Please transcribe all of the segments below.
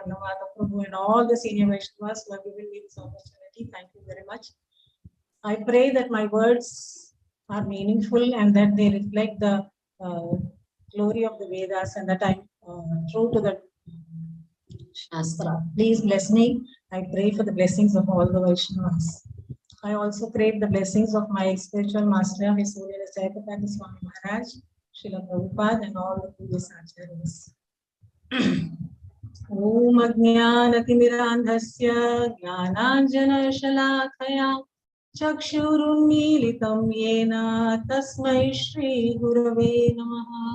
Annavada Prabhu, and all the senior Vaishnavas who have given me this opportunity. Thank you very much. I pray that my words are meaningful and that they reflect the glory of the Vedas and that I'm true to the Shastra. Please bless me. I pray for the blessings of all the Vaishnavas. I also crave the blessings of my spiritual master, His Holiness Jayapataka Swami Maharaj, Srila Prabhupada, and all the previous acharyas. Om Ajnanatimidandhasya Jnananjana Shalakaya Chakshurunmilitam Yena Tasmai Shri Gurave Namaha.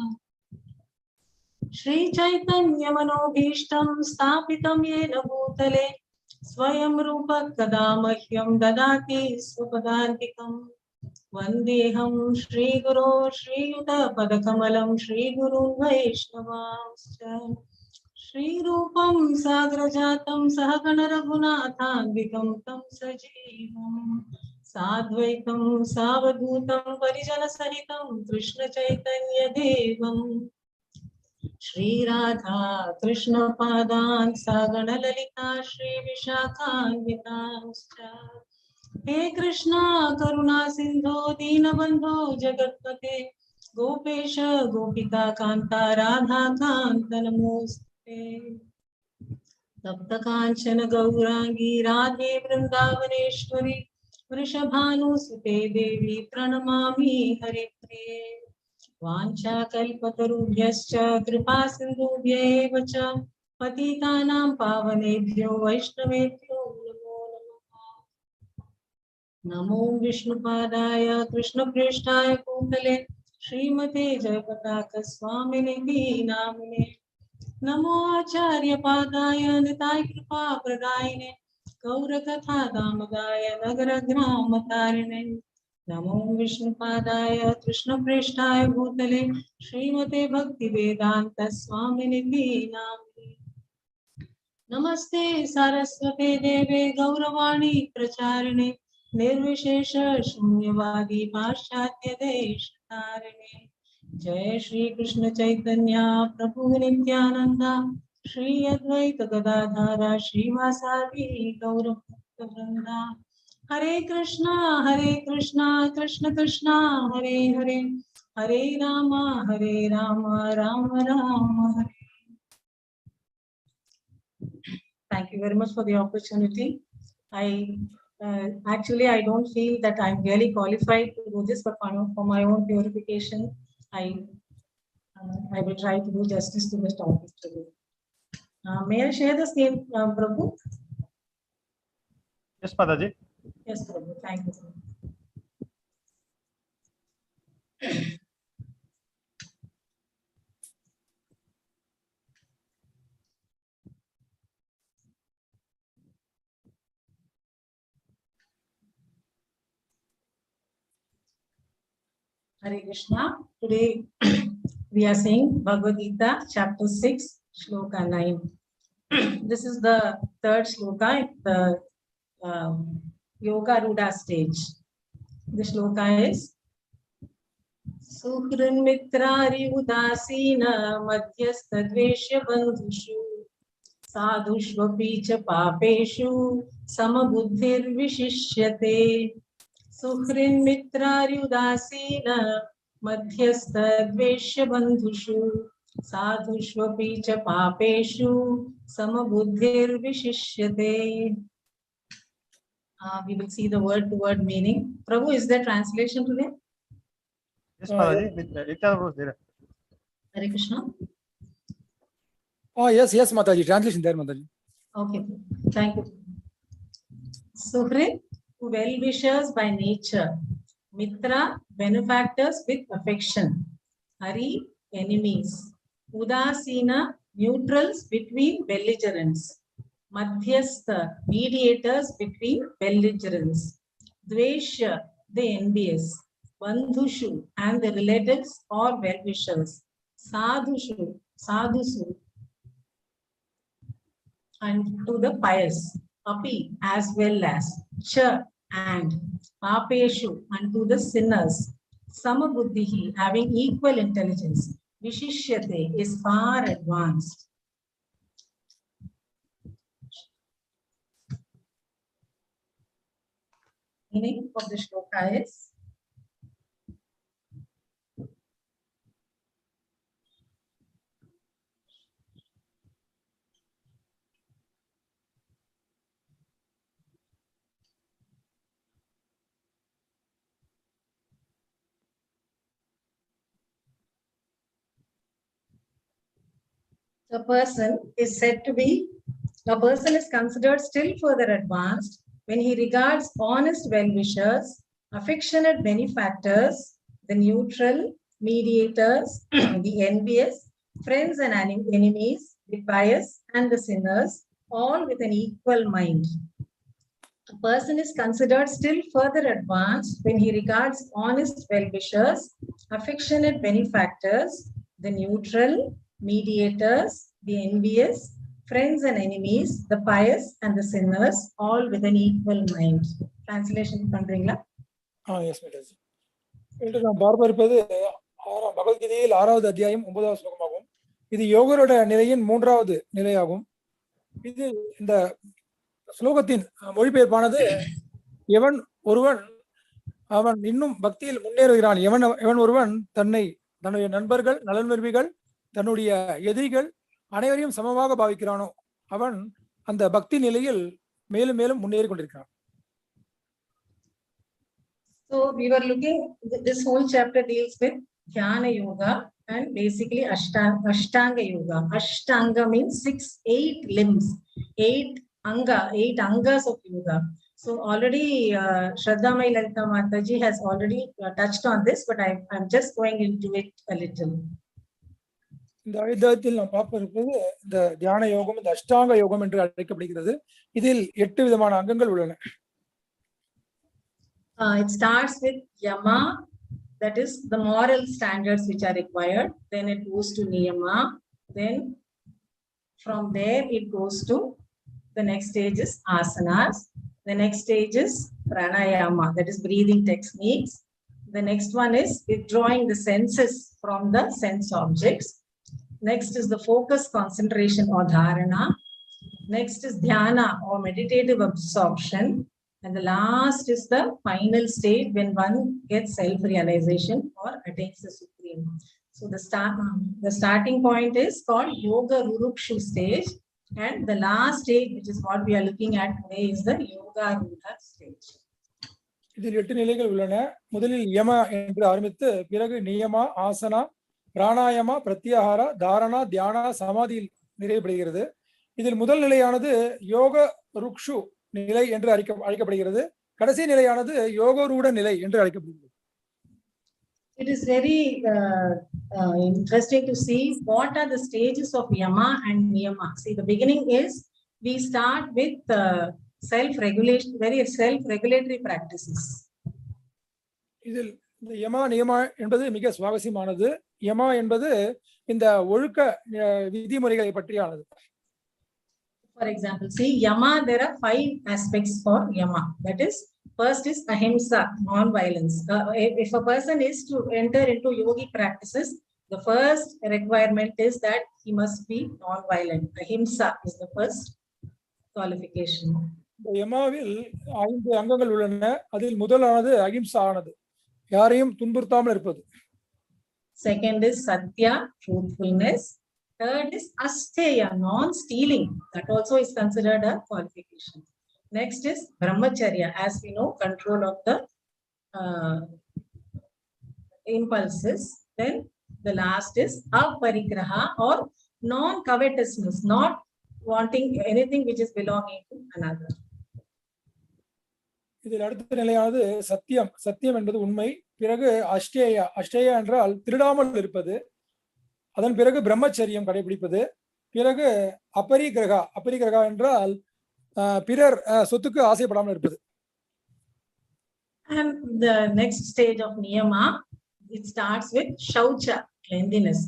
Shri Chaitanya Manobhishtam Stapitam Yena Bhutale Swayam Rupa Kadamahyam Dadati Swapadantikam Vandeham Shri Guru Shri Yuta Padakamalam Shri Guru Vaishnavamscha Shri Rupam Sagrajatam Sahagana Raghunathanvikam Tam Sajivam Sadvaitam Savadhutam Parijana Sahitam Krishna Chaitanya Devam Shri Radha Krishna Padan Sagana Lalita Shri Vishakhanvitanscha He Krishna Karuna Sindhu Deenabandhu Jagatpate Gopesha Gopika Kanta Radha Kanta Namoste Tapta Kanchana Gaurangi Radhe Vrindavaneshwari Vrishabhanu Sute Devi Pranamami Haripriye Vancha Kalpatarubhyascha Kripa Sindhubhya Vacha Patitanam Pavanebhyo Vaishnavebhyo Namo Vishnupadaya Krishna Prishtaya Kundale Srimate Jayapataka Swamini Namine Namo Acharya Padaya Nitai Kripa Pradayane Gaurakatha Damadaya Nagara Gramatarine Namo Vishnupadaya Krishna Prishtaya Bhutale Srimate Bhakti Vedanta Swamini Namine Namaste Saraswate Deve Gauravani Pracharine Nirvishesha Shunyavadi Paschatya Deshatarine Jai Shri Krishna Chaitanya Prabhu Nityananda Shri Advaita Gadadhara Shri Vasavi Gaurabhakta Vrinda Hare Krishna Krishna Krishna Hare Hare Hare Rama Rama Rama Hare. Thank you very much for the opportunity. Actually, I don't feel that I'm really qualified to do this, but for my own purification, I will try to do justice to this topic today. May I share the same, Prabhu? Yes, Mataji. Yes, Prabhu. Thank you. Hare Krishna. Today we are saying Bhagavad Gita, chapter 6, shloka 9. This is the third shloka, the Yogarudha stage. The shloka is suhṛn-mitrāry-udāsīna madhyastha-dveṣya-bandhuṣu sādhuṣv pāpeṣu sama-buddhir viśiṣyate suhṛn-mitrāry-udāsīna madhyastha-dveṣya-bandhuṣu sādhuṣv pāpeṣu sama-buddhir viśiṣyate. We will see the word-to-word meaning. Prabhu, is there translation today? Yes, Mataji. Hare Krishna. Oh, yes, Mataji. Translation there, Mataji. Okay, thank you. Suhṛt, well-wishers by nature. Mitra, benefactors with affection. Hari, enemies. Udāsīna, neutrals between belligerents. Madhyastha, mediators between belligerents. Dveṣya, the envious. Bandhuṣu, and the relatives or well-wishers. Sādhuṣu, and to the pious. Api, as well as. Cha, and. Pāpeṣu, and to the sinners. Sama-buddhiḥ, having equal intelligence. Viśiṣyate, is far advanced. meaning of the shloka is a person is considered still further advanced when he regards honest well-wishers, affectionate benefactors, the neutral, mediators, the envious, friends and enemies, the pious and the sinners, all with an equal mind. A person is considered still further advanced when he regards honest well-wishers, affectionate benefactors, the neutral, mediators, the envious, friends and enemies, the pious and the sinners, all with an equal mind. Translation பண்றீங்களா? Yes, Mataji. இன்று நாம் பார்க்க இருப்பது பகவத்கீதையில் 6வது அத்தியாயம் 9வது ஸ்லோகமாகும். இது யோகரோட நிலையின் 3வது நிலையாகும். இது இந்த ஸ்லோகத்தின் மொழிபெயர்ப்பானது எவன் ஒருவன் அவன் இன்னும் பக்தியில் முன்னேறுகிறான், எவன் ஒருவன் தன்னுடைய நண்பர்கள், நலன் விரும்பிகள், தன்னுடைய எதிரிகள் அனைவரையும் சமமாக பாவிக்கிறானோ அவன் அந்த பக்தி நிலையில் மேலும் மேலும் முன்னேறி கொண்டிருக்கிறான். So we were looking, this whole chapter deals with Dhyana Yoga and basically Ashtanga Yoga. Ashtanga means 8 limbs, 8 angas of yoga. So already Shraddhamai Lalita Mataji has already touched on this, but I'm just going into it a little. இந்த அத்தியாயத்தில் நாம் பார்க்க இருப்பது இந்த தியான யோகம், இந்த அஷ்டாங்க யோகம் என்று அழைக்கப்படுகிறது. இதில் 8 விதமான அங்கங்கள் உள்ளன. It starts with yama, that is the moral standards which are required. Then it goes to niyama. Then from there it goes to the next stage is asanas. The next stage is pranayama, that is breathing techniques. The next one is withdrawing the senses from the sense objects. Next is the focus, concentration or dharana. Next is dhyana or meditative absorption. And the last is the final stage when one gets self-realization or attains the supreme. So the starting point is called Yogarudha stage. And the last stage, which is what we are looking at today, is the Yogarudha stage. இதில் 8 நிலைகள் உள்ளன. முதலில் யம என்று ஆரம்பித்து பிறகு நியமா, ஆசனா, பிராணாயமா, பிரத்யாகாரா, தாரணா, தியானா, சமாதியில் நிறைவுபடுகிறது. இதில் முதல் நிலையானது யோக ருக்ஷு நிலை என்று அழைக்கப்படுகிறது. கடைசி நிலையானது யோகரூட நிலை என்று அழைக்கப்படுகிறது. It is very interesting to see what are the stages of yama and niyama. See, the beginning is we start with self-regulation, very self-regulatory practices. இதில் இந்த யமா நியமா என்பது மிக சுவாரஸ்யமானது. யமா என்பது இந்த ஒழுக்க விதிமுறைகளை பற்றியானது. For example, see yama, there are 5 aspects for yama. That is, first is ahimsa, non-violence. If a person is to enter into yogic practices, the first requirement is that he must be non-violent. Ahimsa is the first qualification. யமாவில் 5 அங்கங்கள் உள்ளன. அதில் முதலானது அகிம்சா ஆனது, யாரையும் துன்புறுத்தாமல் இருப்பது. Second is satya, truthfulness. Third is asteya, non-stealing. That also is considered a qualification. Next is brahmacharya, as we know, control of the impulses. Then the last is aparigraha, or non-covetousness, not wanting anything which is belonging to another. இதில் அடுத்த நிலையானது சத்தியம். சத்தியம் என்பது உண்மை. பிறகு அஷ்டேயா, அஷ்டேயா என்றால் திருடாமல் இருப்பது. அதன் பிறகு பிரம்மச்சரியம் கடைபிடிப்பது. பிறகு அபரிகிரகா, அபரிகிரகா என்றால் பிறர் சொத்துக்கு ஆசைப்படாமல் இருப்பது. And the next stage of niyama, it starts with shaucha, cleanliness,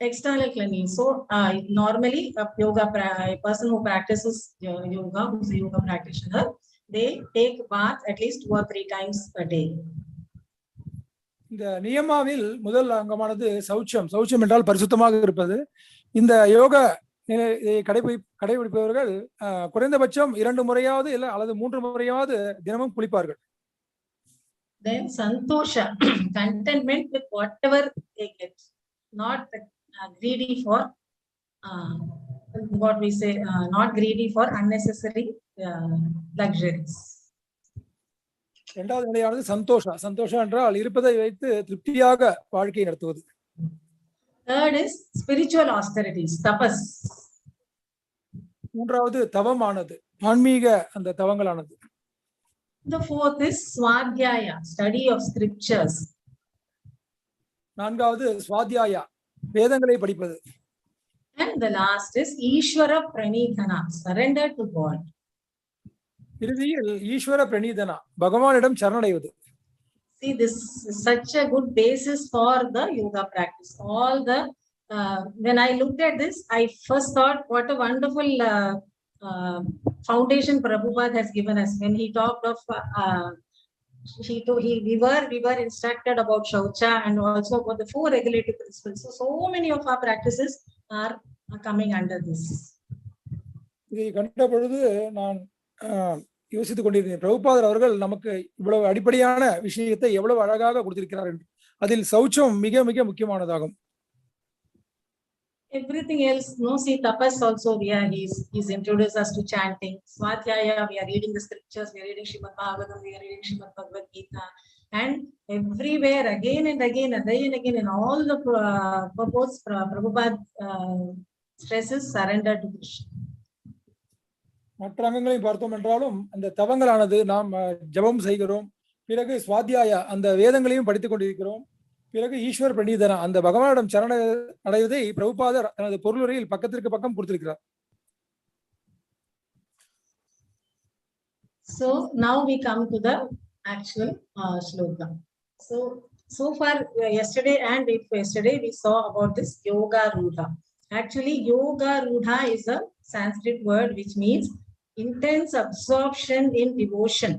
external cleanliness. So normally a person who practices yoga, who's a yoga practitioner, they take bath at least 2 or 3 times a day. இந்த நியமாவில் முதல் அங்கமானது சௌச்சம். சௌச்சம் என்றால் பரிசுத்தமாக இருப்பது. இந்த யோக கடைபிடிப்பவர்கள் குறைந்தபட்சம் 2 முறையாவது அல்லது 3 முறையாவது தினமும் குளிப்பார்கள். Then santosha, contentment with whatever they get, not greedy for what we say, not greedy for unnecessary luxuries. இரண்டாவது நிலையானது சந்தோஷா. சந்தோஷம் என்றால் இருப்பதை வைத்து திருப்தியாக வாழ்க்கை நடத்துவது. Third is spiritual austerities, tapas. மூன்றாவது தவமானது, ஆன்மீக அந்த தவங்களானது. The fourth is swadhyaya, study of scriptures. நான்காவது ஸ்வாத்யாயா, வேதங்களை படிப்பது. And the last is Ishvara Pranidhana, surrender to God. இறுதியில் ஈஸ்வர பிரணீதனா, பகவானிடம் சரணடைவது. See, this is such a good basis for the yoga practice. All the when I looked at this, I first thought, what a wonderful foundation Prabhupada has given us. When he talked of we were instructed about Shaucha and also about the 4 regulative principles. So many of our practices are coming under this. இதை கண்ட பொழுது நான் யோசித்துக் கொண்டிருந்தேன், பிரபுபாதர் அவர்கள் நமக்கு இவ்வளவு அடிப்படையான விஷயத்தை எவ்வளவு அழகாக கொடுத்திருக்கிறார் என்று. அதில் சௌச்சம் மிக மிக முக்கியமானதாகும். Everything else, no, see, tapas also, he's introduced us to chanting. Swadhyaya, we are reading the scriptures, we are reading Srimad Bhagavatam, we are reading Srimad Bhagavad Gita. And everywhere, again and again, in all the purports, Prabhupada stresses surrender to Krishna. மற்ற அங்கங்களையும் பார்த்தோம் என்றாலும் அந்த தவங்களானது நாம் ஜபம் செய்கிறோம், பிறகு ஸ்வாத்யாயா அந்த வேதங்களையும் படித்துக் கொண்டிருக்கிறோம், பிறகு ஈஸ்வர பிரணீதனா அந்த பகவானிடம் சரண அடைவதை பிரபுபாதர் தனது பொருளுரையில் பக்கத்திற்கு பக்கம் கொடுத்திருக்கிறார். So now we come to the actual shloka. So far yesterday and yesterday we saw about this Yogarudha. Actually, Yogarudha is a Sanskrit word which means intense absorption in devotion.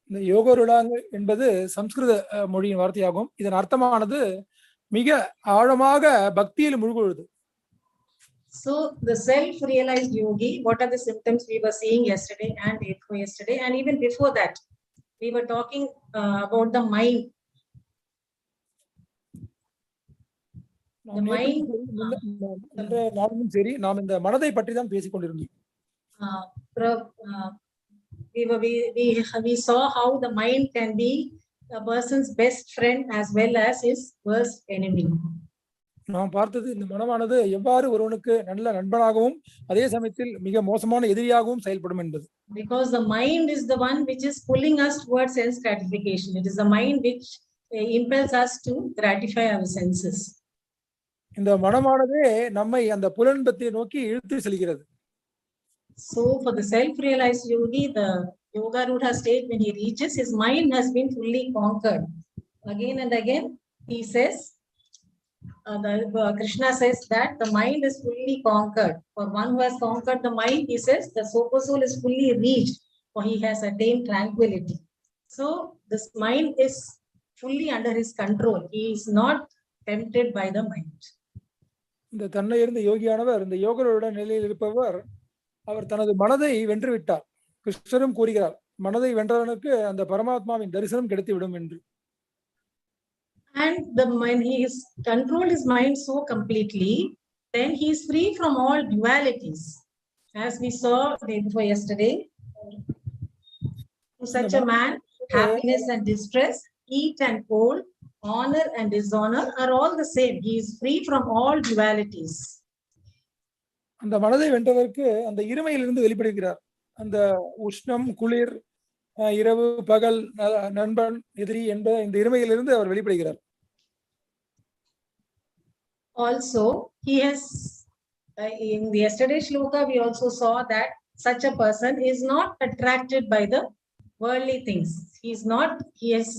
இந்த யோகருடா என்பது சம்ஸ்கிருத மொழியின் வார்த்தையாகும். இதன் அர்த்தமானது மிக ஆழமாக பக்தியில் முழுகுவது. So the self-realized yogi, what are the symptoms we were seeing yesterday and yesterday and even before that? We were talking about the mind. சரி, நாம் இந்த மனதை பற்றி தான் பேசிக் கொண்டிருந்தோம். We saw how the mind can be a person's best friend as well as his worst enemy. நாம் பார்த்தது இந்த மனமானது எவ்வாறு ஒருவனுக்கு நல்ல நண்பனாகவும் அதே சமயத்தில் மிக மோசமான எதிரியாகவும் செயல்படும் என்பது. Because the mind is the one which is pulling us towards sense gratification. It is the mind which impels us to gratify our senses. இந்த மனமானதே நம்மை அந்த புலன்பத்தை நோக்கி இழுத்து செல்கிறது. So for the self-realized yogi, the Yogarudha state, when he reaches, his mind has been fully conquered. Again and again, he says, Krishna says that the mind is fully conquered. For one who has conquered the mind, he says, the super soul is fully reached, for he has attained tranquility. So this mind is fully under his control. He is not tempted by the mind. இந்த தன்னை இருந்த யோகியானவர், இந்த யோகரோட நிலையில் இருப்பவர், அவர் தனது மனதை வென்று விட்டார். கிருஷ்ணரும் கூறுகிறார், மனதை வென்றவனுக்கு அந்த பரமாத்மாவின் தரிசனம் கிடைத்துவிடும் என்று. And when he is controlled his mind so completely, then he is free from all dualities. As we saw day before yesterday, to such a man, happiness and distress, heat and cold, honor and dishonor are all the same. He is free from all dualities. அந்த மனதை வென்றவருக்கு அந்த இருமையிலிருந்து வெளிப்படுகிறார். அந்த உஷ்ணம், குளிர், இரவு, பகல், நண்பன், எதிரி என்ற இந்த இருமையிலிருந்து அவர் வெளிப்படுகிறார். Also, he has in the yesterday shloka we also saw that such a person is not attracted by the worldly things. He has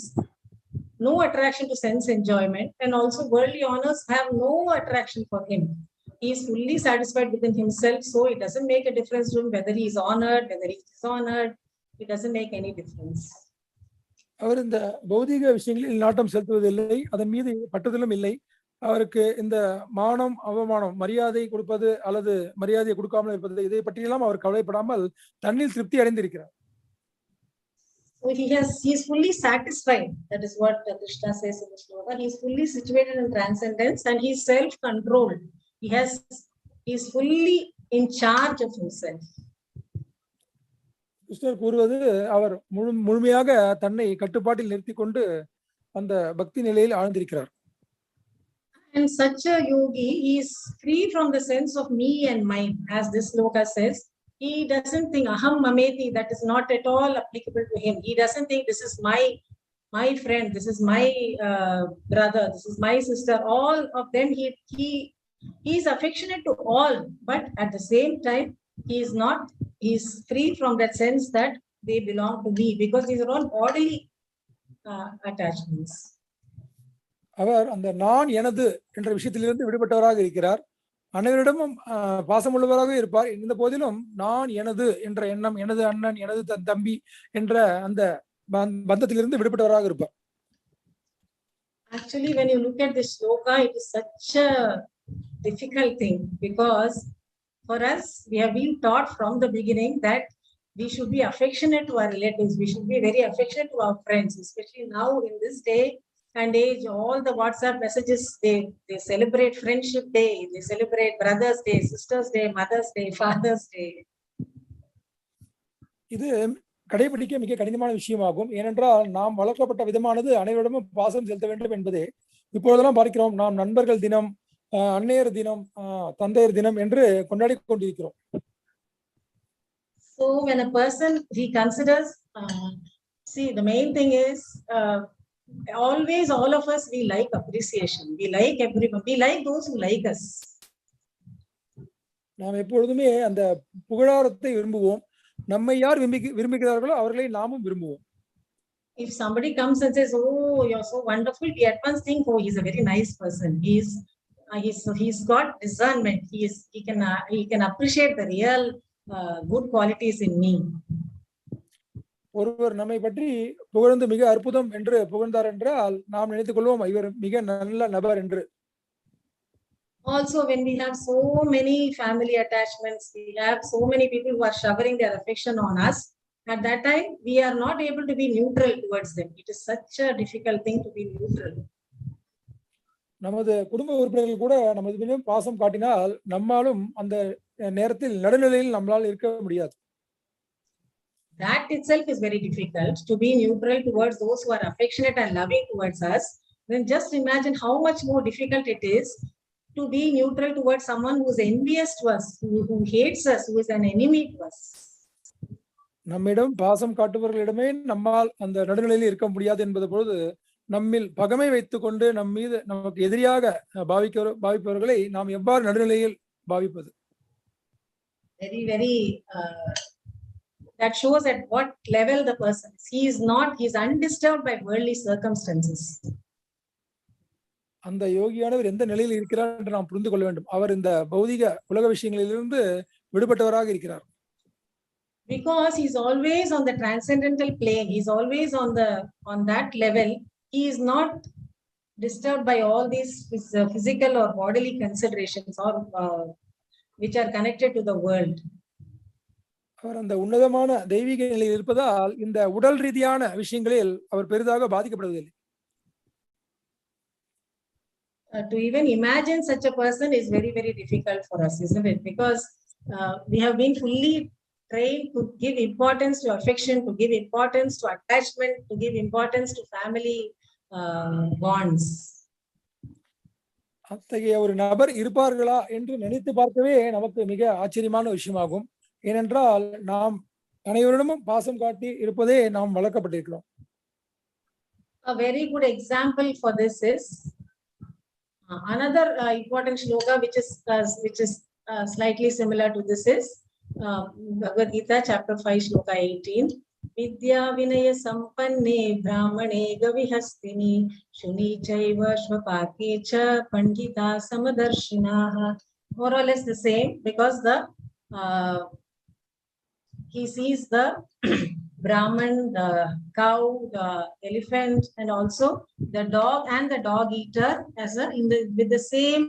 no attraction to sense enjoyment, and also worldly honors have no attraction for him. He is fully satisfied within himself, so it doesn't make a difference to him whether he is honored, whether he is dishonored. It doesn't make any difference. அவர் இந்த பௌதிக விஷயங்களில் நாட்டம் செலுத்துவதில்லை, அதன் மீது பட்டுதலும் இல்லை. அவருக்கு இந்த மானம், அவமானம், மரியாதை கொடுப்பது அல்லது மரியாதையை கொடுக்காமல் இருப்பது, இதை பற்றியெல்லாம் அவர் கவலைப்படாமல் தன்னில் திருப்தி அடைந்திருக்கிறார். So he is fully satisfied. That is what Krishna says in the sloka. He is fully situated in transcendence and he is self-controlled. He is fully in charge of himself. கிருஷ்ணர் கூறுவது அவர் முழுமையாக தன்னை கட்டுப்பாட்டில் நிறுத்தி கொண்டு அந்த பக்தி நிலையில் ஆழ்ந்திருக்கிறார். And such a yogi, he is free from the sense of me and mine, as this sloka says. He doesn't think aham mameti, that is not at all applicable to him. He doesn't think this is my friend, this is my brother, this is my sister. All of them, he is affectionate to all, but at the same time, he is free from that sense that they belong to me, because these are all bodily attachments. அவர் அந்த நான் எனது என்ற விஷயத்திலிருந்து விடுபட்டவராக இருக்கிறார். அனைவரிடமும் பாசமுள்ளவராக இருப்பார். இந்த போதிலும் நான் எனது என்ற எண்ணம், எனது அண்ணன், எனது தம்பி என்ற அந்த பந்தத்திலிருந்து விடுபட்டவராக இருப்பார். Actually, when you look at this sloka, it is such a difficult thing, because for us, we have been taught from the beginning that we should be affectionate to our relatives. We should be very affectionate to our friends, especially now in this day and age. All the WhatsApp messages, they celebrate Friendship Day, they celebrate Brothers Day, Sisters Day, Mother's Day, Father's Day. இது கடைபிடிக்க மிக கடினமான விஷயமாகும். ஏனென்றால் நாம் வளர்க்கப்பட்ட விதமானது அனைவரிடமும் பாசம் செலுத்த வேண்டும் என்பதே. இப்பொழுதெல்லாம் பார்க்கிறோம், நாம் நண்பர்கள் தினம், அன்னையர் தினம், தந்தையர் தினம் என்று கொண்டாடி கொண்டிருக்கிறோம். So when a person, he considers, see, the main thing is, always all of us, we like appreciation. We like everyone. We like those who like us. நாம் எப்பொழுதுமே அந்த புகழாரத்தை விரும்புவோம். நம்மை யார் விரும்புகிறார்களோ அவர்களை நாமும் விரும்புவோம். If somebody comes and says, "Oh, you're so wonderful," we at once think, "Oh, he's a very nice person. He's got discernment. He can appreciate the real good qualities in me." ஒருவர் நம்மை பற்றி புகழ்ந்து மிக அற்புதம் என்று புகழ்ந்தார் என்றால் நாம் நினைத்துக் கொள்வோம் இவர் மிக நல்ல நபர் என்று. Also, when we have so many family attachments, we have so many people who are showering their affection on us, at that time we are not able to be neutral towards them. It is such a difficult thing to be neutral. நமது குடும்ப உறுப்பினர்கள் கூட நமது மீது பாசம் காட்டினால் நம்மாலும் அந்த நேரத்தில் நடுநிலையில் நம்மால் இருக்க முடியாது. That itself is very difficult, to be neutral towards those who are affectionate and loving towards us. Then just imagine how much more difficult it is to be neutral towards someone who is envious to us, who hates us, who is an enemy to us. நம்மிடம் பாசம் காட்டுபவர்களிடமே நம்மால் அந்த நடுநிலையில் இருக்க முடியாது என்பது பொழுது நம்மில் பகமை வைத்துக் கொண்டு நம் மீது நமக்கு எதிரியாக பாவிப்பவர்களை நாம் எவ்வாறு நடுநிலையில் பாவிப்பது? Very, very that shows at what level the person is. He is undisturbed by worldly circumstances. அந்த யோகியானவர் எந்த நிலையில் இருக்கிறார் என்று நாம் புரிந்து கொள்ள வேண்டும். அவர் இந்த பௌதிக உலக விஷயங்களிலிருந்து விடுபட்டவராக இருக்கிறார். Because he is always on the transcendental plane. He is always on that level. He is not disturbed by all these physical or bodily considerations or which are connected to the world. அவர் அந்த உன்னதமான தெய்வீக நிலையில் இருப்பதால் இந்த உடல் ரீதியான விஷயங்களில் அவர் பெரிதாக பாதிக்கப்படுவதில்லை. To even imagine such a person is very, very difficult for us, isn't it? Because we have been fully trained to give importance to affection, to give importance to attachment, to give importance to family bonds. அத்தகைய ஒரு நபர் இருப்பார்களா என்று நினைத்து பார்க்கவே நமக்கு மிக ஆச்சரியமான விஷயமாகும். ஏனென்றால் நாம் அனைவரிடமும் பாசம் காட்டி இருப்பதே நாம் வளர்க்கப்பட்டிருக்கிறோம். A very good example for this is another important shloka which is slightly similar to this is Bhagavad Gita chapter 5 shloka 18. Vidya vinaya sampanne brahmane gavihastini shuni chaiva shvapake cha pandita samadarshinaha. More or less the same, because he sees the Brahman, the cow, the elephant, and also the dog and the dog eater as with the same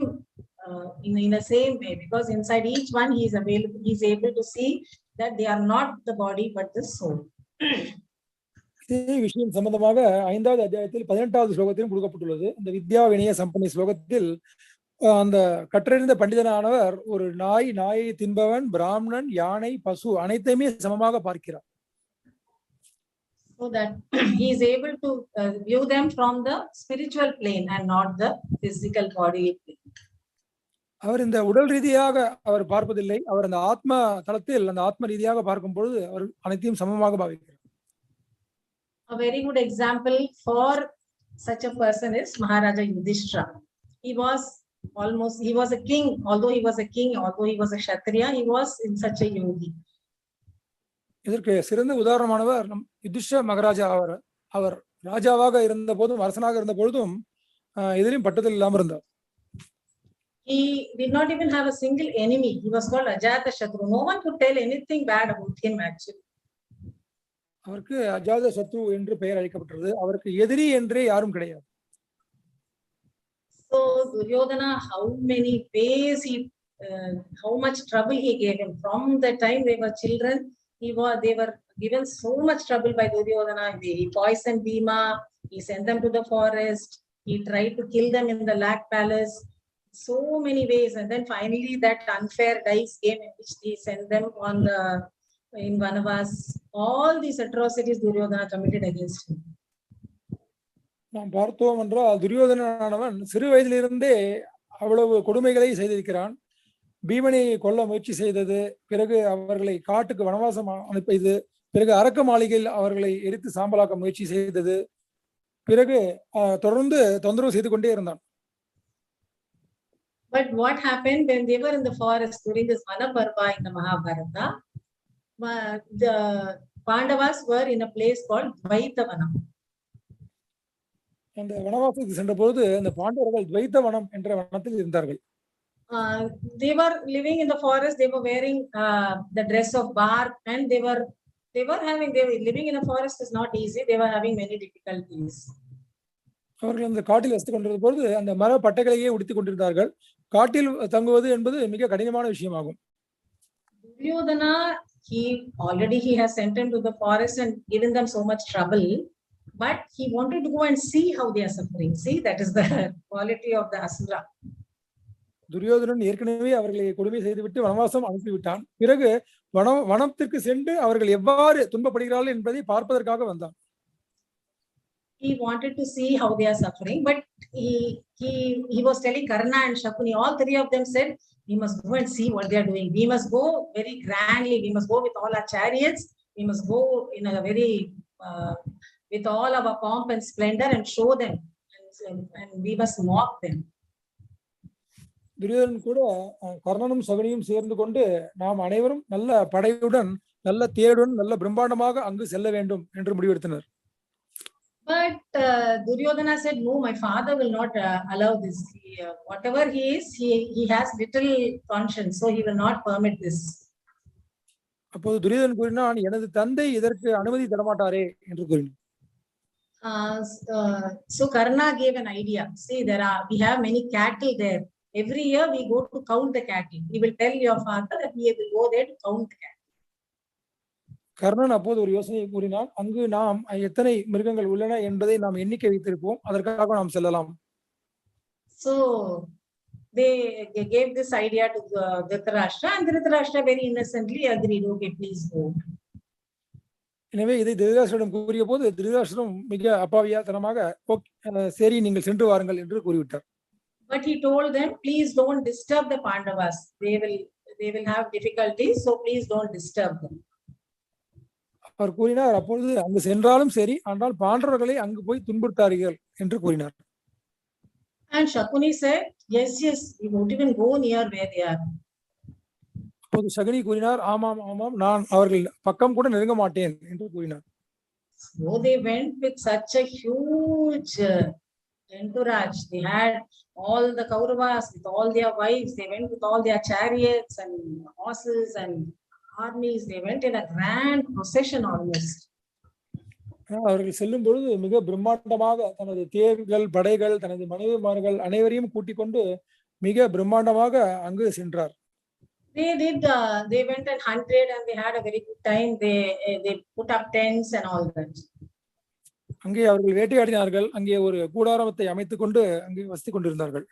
in the same way, because inside each one he is able to see that they are not the body but the soul. இதே விஷயம் சம்பந்தமாக 5வது அத்தியாயத்தில் 18வது ஸ்லோகத்திலும் கொடுக்கப்பட்டுள்ளது. இந்த வித்யா வினய சம்பன்னி ஸ்லோகத்தில் அந்த கற்றறிந்த பண்டிதனானவர் ஒரு நாயை தின்பவன், பிராமணன், யானை, பசு அனைத்தையுமே சமமாக பார்க்கிறார். So that he is able to view them from the spiritual plane and not the physical body plane. அவர் இந்த உடல் ரீதியாக அவர் பார்ப்பதில்லை. அவர் அந்த ஆத்ம தளத்தில் அந்த ஆத்ம ரீதியாக பார்க்கும் பொழுது அவர் அனைத்தையும் சமமாக பாவிக்கிறார். A very good example for such a person is Maharaja Yudhishthira. He was a king, although he was a kshatriya, he was in such a yogi. இதற்கு சிறந்த உதாரணமானவர் நம் யுதிஷ்டிர மகாராஜா. அவர் ராஜாவாக இருந்த போதும் அரசனாக இருந்த பொழுதும் எதிலும் பட்டத்தில் இல்லாமல் இருந்தார். He did not even have a single enemy. He was called Ajatashatru. No one could tell anything bad about him actually. அவருக்கு அஜாத சத்ரு என்று பெயர் அளிக்கப்பட்டது. அவருக்கு எதிரி என்றே யாரும் கிடையாது. So Duryodhana, how many ways how much trouble he gave him from the time they were children. They were given so much trouble by Duryodhana. He poisoned Bhima. He sent them to the forest. He tried to kill them in the Lakh Palace. So many ways, and then finally that unfair dice game in which he sent them in Vanavas. All these atrocities Duryodhana committed against him. நாம் பார்த்தோம் என்றால் துரியோதனனானவன் சிறு வயதிலிருந்தே அவ்வளவு கொடுமைகளை செய்திருக்கிறான். பீமனை கொல்ல முயற்சி செய்தது, பிறகு அவர்களை காட்டுக்கு வனவாசம் அனுப்பியது, பிறகு அரக்க மாளிகையில் அவர்களை எரித்து சாம்பலாக்க முயற்சி செய்தது, பிறகு தொடர்ந்து தொந்தரவு செய்து கொண்டே இருந்தான். But what happened when they were in the forest during this Vanaparva in the Mahabharata? The Pandavas were in a place called Dvaitavanam. அந்த வனவாசத்துக்கு சென்ற பொழுது அந்த பாண்டவர்கள் துவைத்தவனம் என்ற வனத்தில் இருந்தார்கள். They were living in the forest. They were wearing the dress of bark, and they were living in a forest is not easy. They were having many difficulties. அவர்கள் அந்த காட்டில் வசித்துக் கொண்டிருந்த பொழுது அந்த மர பட்டைகளையே உடுத்திக் கொண்டிருந்தார்கள். காட்டில் தங்குவது என்பது மிக கடினமான விஷயமாகும். Duryodhana, he has sent them to the forest and given them so much trouble, but he wanted to go and see how they are suffering. See, that is the quality of the asura. Duryodhanan ஏற்கனவே அவர்களை கொடுமை செய்துவிட்டு வனவாசம் அனுப்பிவிட்டான். பிறகு வனத்திற்கு சென்று அவர்கள் எவ்வாறு துன்பப்படுகிறார்கள் என்பதை பார்ப்பதற்காக வந்தான். He wanted to see how they are suffering, but he was telling Karna and Shakuni, all three of them said, we must go and see what they are doing. We must go very grandly. We must go with all our chariots. We must go in a very with all our pomp and splendor and show them, and we must mock them. Duryodhanan கூட கர்ணனும் சகுனியும் சேர்ந்து கொண்டு நாம் அனைவரும் நல்ல படையுடன் நல்ல தேருடன் நல்ல பிரம்மாண்டமாக அங்கு செல்ல வேண்டும் என்று முடிவெடுத்தனர். But Duryodhana said, no, my father will not allow this. Whatever he is, he has little conscience, so he will not permit this. அப்போது துரியோதனன் கூறினான், எனது தந்தை இதற்கு அனுமதி தரமாட்டாரே என்று கூறினான். So Karna gave an idea. See, we have many cattle there. Every year we go to count the cattle. We will tell your father that we will go there to count the cattle. Karnan அப்போது ஒரு யோசனையை கூறினான், அங்கு நாம் எத்தனை மிருகங்கள் உள்ளன என்பதை நாம் எண்ணிக்கை வைத்திருப்போம், அதற்காக நாம் செல்லலாம். So they gave this idea to Dhritarashtra, and Dhritarashtra very innocently agreed, okay, please go. எனவே இதை திருதராஷ்டிரம் கூறிய போது திருதராஷ்டிரம் மிக அப்பாவியாத்தனமாக சரி நீங்கள் சென்று வாருங்கள் என்று கூறிவிட்டார். But he told them, please don't disturb the Pandavas. They will have difficulties, so please don't disturb them. அவர் கூறினார், அப்பொழுது அங்கு சென்றாலும் சரி, ஆனால் பாண்டவர்களை அங்கு போய் துன்புறுத்தார்கள் என்று கூறினார். And Shakuni said, yes, we won't even go near where they are. அப்போது சகுனி கூறினார், ஆமாம் ஆமாம், நான் அவர்கள் பக்கம் கூட நெருங்க மாட்டேன் என்று கூறினார். So they went with such a huge entourage. They had all the Kauravas with all their wives. They went with all their chariots and horses and armies. They went in a grand procession almost. அவர்கள் செல்லும் பொழுது மிக பிரம்மாண்டமாக தனது தேர்கள் படைகள் தனது மனைவிமார்கள் அனைவரையும் கூட்டிக் கொண்டு மிக பிரம்மாண்டமாக அங்கு சென்றார். They went and hunted and they had a very good time. They put up tents and all that. அங்கே அவர்கள் வேட்டையாடினார்கள். அங்கே ஒரு கூடாரத்தை அமைத்துக் கொண்டு அங்கே வசித்துக் கொண்டிருந்தார்கள்.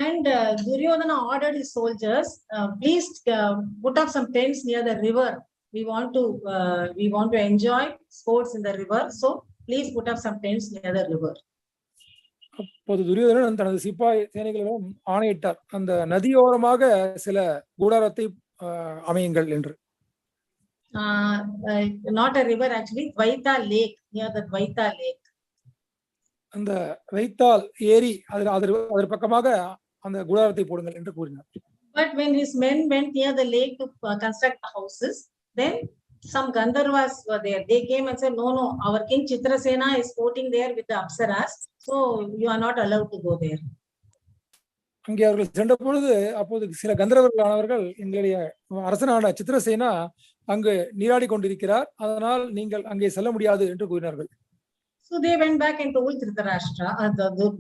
And Duryodhana ordered his soldiers, please put up some tents near the river. We want to enjoy sports in the river. So please put up some tents near the river. அப்போது துரியோதனன் தனது சிப்பாய் சேனைகளிடம் ஆணையிட்டார், அந்த நதியோரமாக சில கூடாரத்தை அமையுங்கள் என்று. Not a river, actually Dvaita lake, near the Dvaita lake. அந்த வைத்தால் ஏரி அதற்கு பக்கமாக அந்த கூடாரத்தை போடுங்கள் என்று கூறினார். But when his men went near the lake to construct the houses, then some Gandharvas were there. They came and said, no, our king Chitrasena is sporting there with the Apsaras, so you are not allowed to go there. அங்கே அவர்கள் சென்ற பொழுது அப்போது சில கந்தர்வர்களானவர்கள், எங்களுடைய அரசனான சித்திரசேனா அங்கு நீராடி கொண்டிருக்கிறார், அதனால் நீங்கள் அங்கே செல்ல முடியாது என்று கூறினார்கள். So they went back and told Dhritarashtra,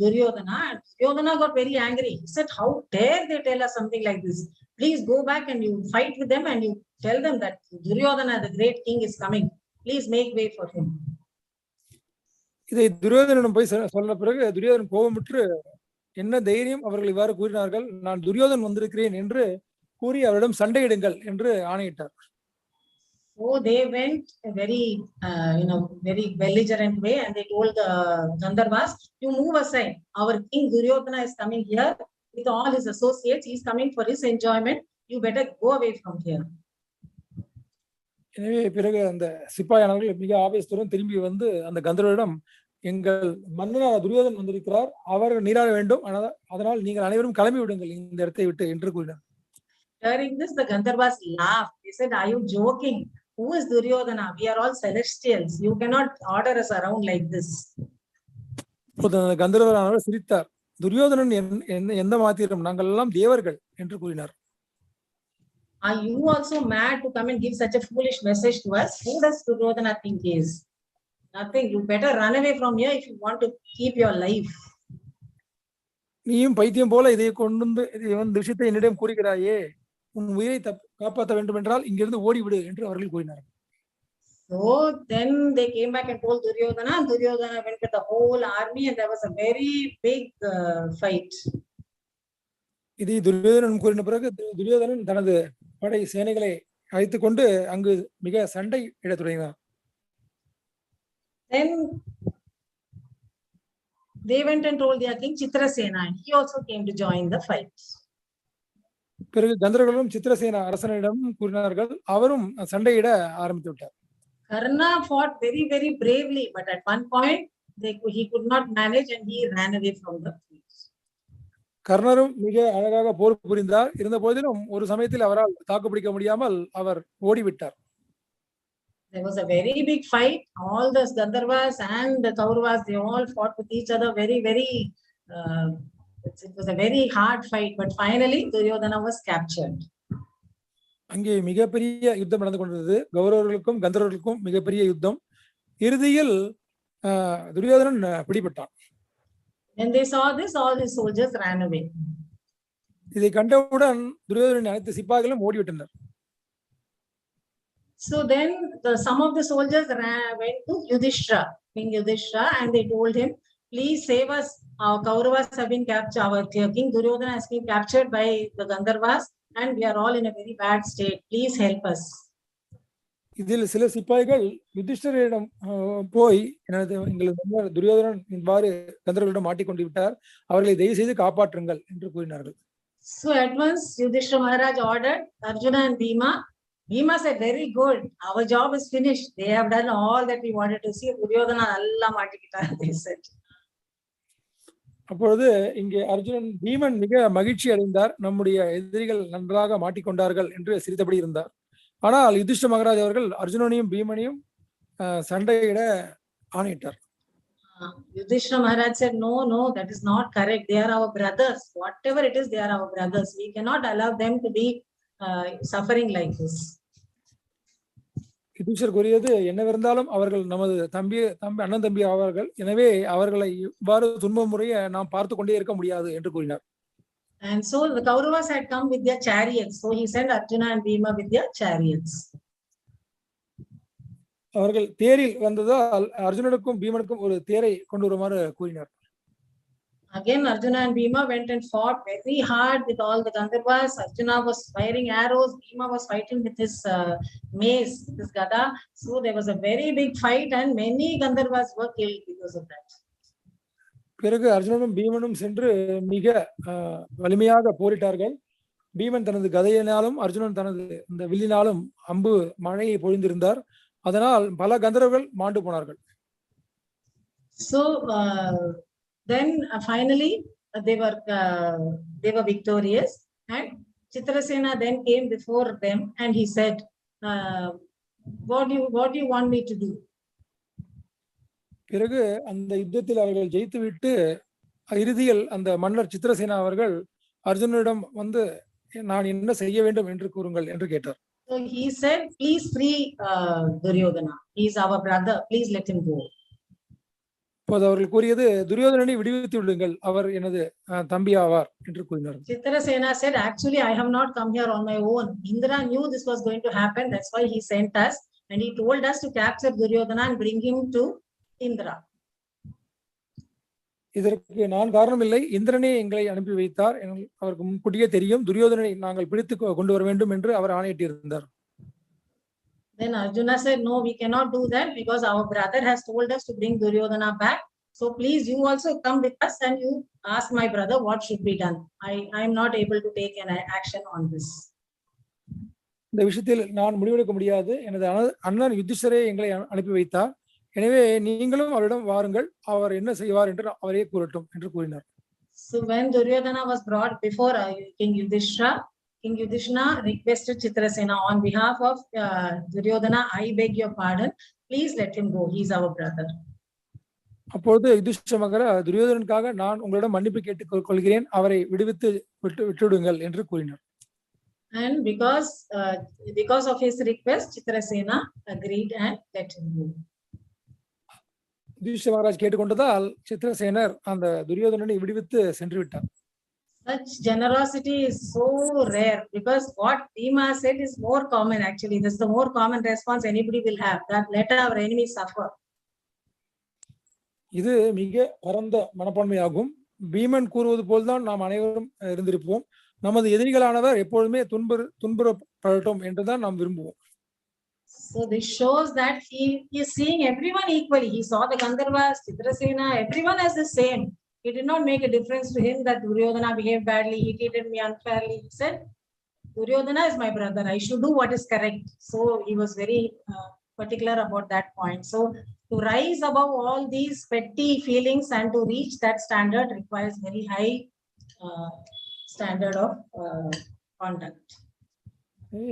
Duryodhana, and Duryodhana got very angry. He said, how dare they tell us something like this? Please go back and you fight with them and you tell them that Duryodhana, the great king, is coming. Please make way for him. இதை துரியோதனிடம் போய் சொன்ன பிறகு துரியோதனன் கோபமுற்று, என்ன தைரியம் அவர்கள் இவ்வாறு கூறினார்கள், நான் துரியோதனன் வந்திருக்கிறேன் என்று கூறி அவரிடம் சண்டையிடுங்கள் என்று ஆணையிட்டார். So they went a very very belligerent way, and they told the Gandharvas, you move aside, our king Duryodhana is coming here with all his associates. He is coming for his enjoyment, you better go away from here. எனவே பிறகு அந்த சிப்பாயானவர்கள் மிக ஆவேசத்துடன் திரும்பி வந்து அந்த கந்தர்வரிடம், எங்கள் மன்னனான துரியோதனன் வந்திருக்கிறார், அவர் நீராட வேண்டும், அதனால் நீங்கள் அனைவரும் கிளம்பி விடுங்கள் இந்த இடத்தை விட்டு என்று கூறினார். During this, the Gandharvas laughed. They said, are you joking? Who is Duryodhana? We are all celestials. You cannot order us around like this. கந்தர்வரானவர் சிரித்தார். துரியோதனன் எந்த மாத்திரம், நாங்கள் எல்லாம் தேவர்கள் என்று கூறினார். Are you also mad to come and give such a foolish message to us? Who does Duryodhana think he is? Nothing. You better run away from here if you want to keep your life. நீயும் பைத்தியம் போல இதை கொண்டு இந்த விஷயத்தை என்னிடம் கூறுகிறாயே, உன் உயிரை காப்பாற்ற வேண்டும் என்றால் இங்கிருந்து ஓடிவிடு என்று அவர்கள் கூறினார்கள். So then they came back and told Duryodhana, and Duryodhana went with the whole army, and there was a very big fight. இதை துரியோதனன் கூறின பிறகு துரியோதனன் தனது படை சேனைகளை அழைத்துக் கொண்டு அங்கு மிக சண்டை இடத் தொடங்கினார். Then they went and told their king Chitrasena, and he also came to join the fight. பிறகு கந்தர்வர்களும் சித்திரசேனா அரசனிடம் கூறினார்கள், அவரும் சண்டையிட ஆரம்பித்து விட்டார். Karna fought very, very bravely, but at one point he could not manage and he ran away from the fight. கர்ணரும் மிக அழகாக போர் புரிந்தார். இருந்த போதிலும் ஒரு சமயத்தில் அவரால் தாக்குப்பிடிக்க முடியாமல் அவர் ஓடிவிட்டார். There was a very big fight. All the Gandharvas and the Kauravas, they all fought with each other very, very it was a very hard fight, but finally Duryodhana was captured. அங்கே மிகப்பெரிய யுத்தம் நடந்து கொண்டிருந்தது. கௌரவர்களுக்கும் கந்தர்வர்களுக்கும் மிகப்பெரிய யுத்தம். இறுதியில் Duryodhanan பிடிபட்டான். When they saw this, all his soldiers ran away. இதை கண்டவுடன் துரியோதனன் அனைத்து சிப்பாய்களும் ஓடிவிட்டனர். So then some of the soldiers went to Yudhishthira, King Yudhishthira, and they told him, please save us. Our Kauravas have been captured. Our king Duryodhana has been captured by the Gandharvas, and we are all in a very bad state. Please help us. இதில் சில சிப்பாய்கள் யுதிஷ்டரிடம் போய், எங்களது துரியோதனன் இவ்வாறு கந்தர்வர்களிடம் மாட்டிக்கொண்டு விட்டார், அவர்களை தயவு செய்து காப்பாற்றுங்கள் என்று கூறினார்கள். So at once Yudhishthira Maharaj ordered Arjuna and Bhima. Bhima said, very good, our job is finished. They have done all that we wanted to see. Duryodhana alla மாட்டிக்கிட்டார், they said. அப்பொழுது இங்கே அர்ஜுனன் பீமன் மிக மகிழ்ச்சி அடைந்தார், நம்முடைய எதிரிகள் நன்றாக மாட்டிக்கொண்டார்கள் என்று சிரித்தபடி இருந்தார். ஆனால் யுதிஷ்ட மகாராஜ் அவர்கள் அர்ஜுனனையும் பீமனையும் சண்டையிட ஆணையிட்டார். Yudhishthira Maharaj said, no, that is not correct. They are our brothers. Whatever it is, they are our brothers. We cannot allow them to be suffering like this. Yudhishthira கூறியது, என்னவென்றாலும் அவர்கள் நமது அண்ணன் தம்பி ஆவார்கள், எனவே அவர்களை இவ்வாறு துன்பம் முறைய நாம் பார்த்து கொண்டே இருக்க முடியாது என்று கூறினார். And so the Kauravas had come with their chariots. So he sent Arjuna and Bhima with their chariots. அவர்கள் தேரில் வந்ததால் அர்ஜுனனுக்கும் பீமனுக்கும் ஒரு தேரை கொண்டு வருமாறு கூறினார். Again, Arjuna and Bhima went and fought very hard with all the Gandharvas. Arjuna was firing arrows, Bhima was fighting with his mace, with his gada. So there was a very big fight and many Gandharvas were killed because of that. பிறகு அர்ஜுனனும் பீமனும் சென்று மிக வலிமையாக போரிட்டார்கள். பீமன் தனது கதையினாலும் அர்ஜுனன் தனது இந்த வில்லினாலும் அம்பு மழையை பொழிந்திருந்தார். அதனால் பல கந்தர்வர்கள் மாண்டு போனார்கள். So then finally they were victorious, and Chitrasena then came before them and he said, what do you want me to do? பிறகு அந்த யுத்தத்தில் அவர்கள் ஜெயித்துவிட்டு இறுதியில் அந்த மன்னர் சித்திரசேனா அவர்கள் அர்ஜுனனிடம் வந்து நான் என்ன செய்ய வேண்டும் என்று கூறுங்கள் என்று கேட்டார். So he said, please free Duryodhana. He is our brother. Please let him go. அப்போது அவர்கள் கூறியது, துரியோதனனை விடுவித்து விடுங்கள், அவர் எனது தம்பி ஆவார் என்று கூறினார். Chitrasena said, actually I have not come here on my own. Indra knew this was going to happen. That's why he sent us and he told us to capture Duryodhana and bring him to Indra. இதற்கு நான் காரணம் இல்லை, இந்திரனே எங்களை அனுப்பி வைத்தார், அவருக்கு முன்கூட்டியே தெரியும், துரியோதனனை நாங்கள் பிடித்து கொண்டு வர வேண்டும் என்று அவர் ஆணையிட்டிருந்தார். Then Arjuna said, no, we cannot do that because our brother has told us to bring Duryodhana back. So please, you also come with us and you ask my brother what should be done. I am not able to take an action on this. இந்த விஷயத்தில் நான் முடிவெடுக்க முடியாது, எனது அண்ணன் யுதிஷ்டரே எங்களை அனுப்பி வைத்தார், எனவே நீங்களும் அவரிடம் வாருங்கள், அவர் என்ன செய்வார் என்று அவரே கூறட்டும் என்று கூறினார். So when Duryodhana was brought before King Yudhishthira requested Chitrasena, on behalf of Duryodhana, I beg your pardon, please let him go, he is our brother. அப்பொழுது யுதிஷ்டிர மகர துரியோதனனுக்காக நான் உங்களிடம் மன்னிப்பு கேட்டுக் கொள்கிறேன், அவரை விடுவித்து விட்டுவிடுங்கள் என்று கூறினார். And because of his request, Chitrasena agreed and let him go. Yudhishthira Maharaj கேட்டுக்கொண்டதால் சித்திரசேனர் அந்த துரியோதனனை விடுவித்து சென்று விட்டார். Such generosity is so rare because what Bhima said is more common actually. This is the more common response anybody will have, that let our enemies suffer. இது மிக பரந்த மனப்பான்மையாகும். பீமன் கூறுவது போல்தான் நாம் அனைவரும் இருந்திருப்போம். நமது எதிரிகளானவர் எப்பொழுதுமே துன்புறப்படட்டும் என்றுதான் நாம் விரும்புவோம். So this shows that he is seeing everyone equally. He saw the Gandharvas, Chitrasena, everyone as the same. It did not make a difference to him that Duryodhana behaved badly, he treated me unfairly. He said, Duryodhana is my brother, I should do what is correct. So he was very particular about that point. So to rise above all these petty feelings and to reach that standard requires very high standard of conduct.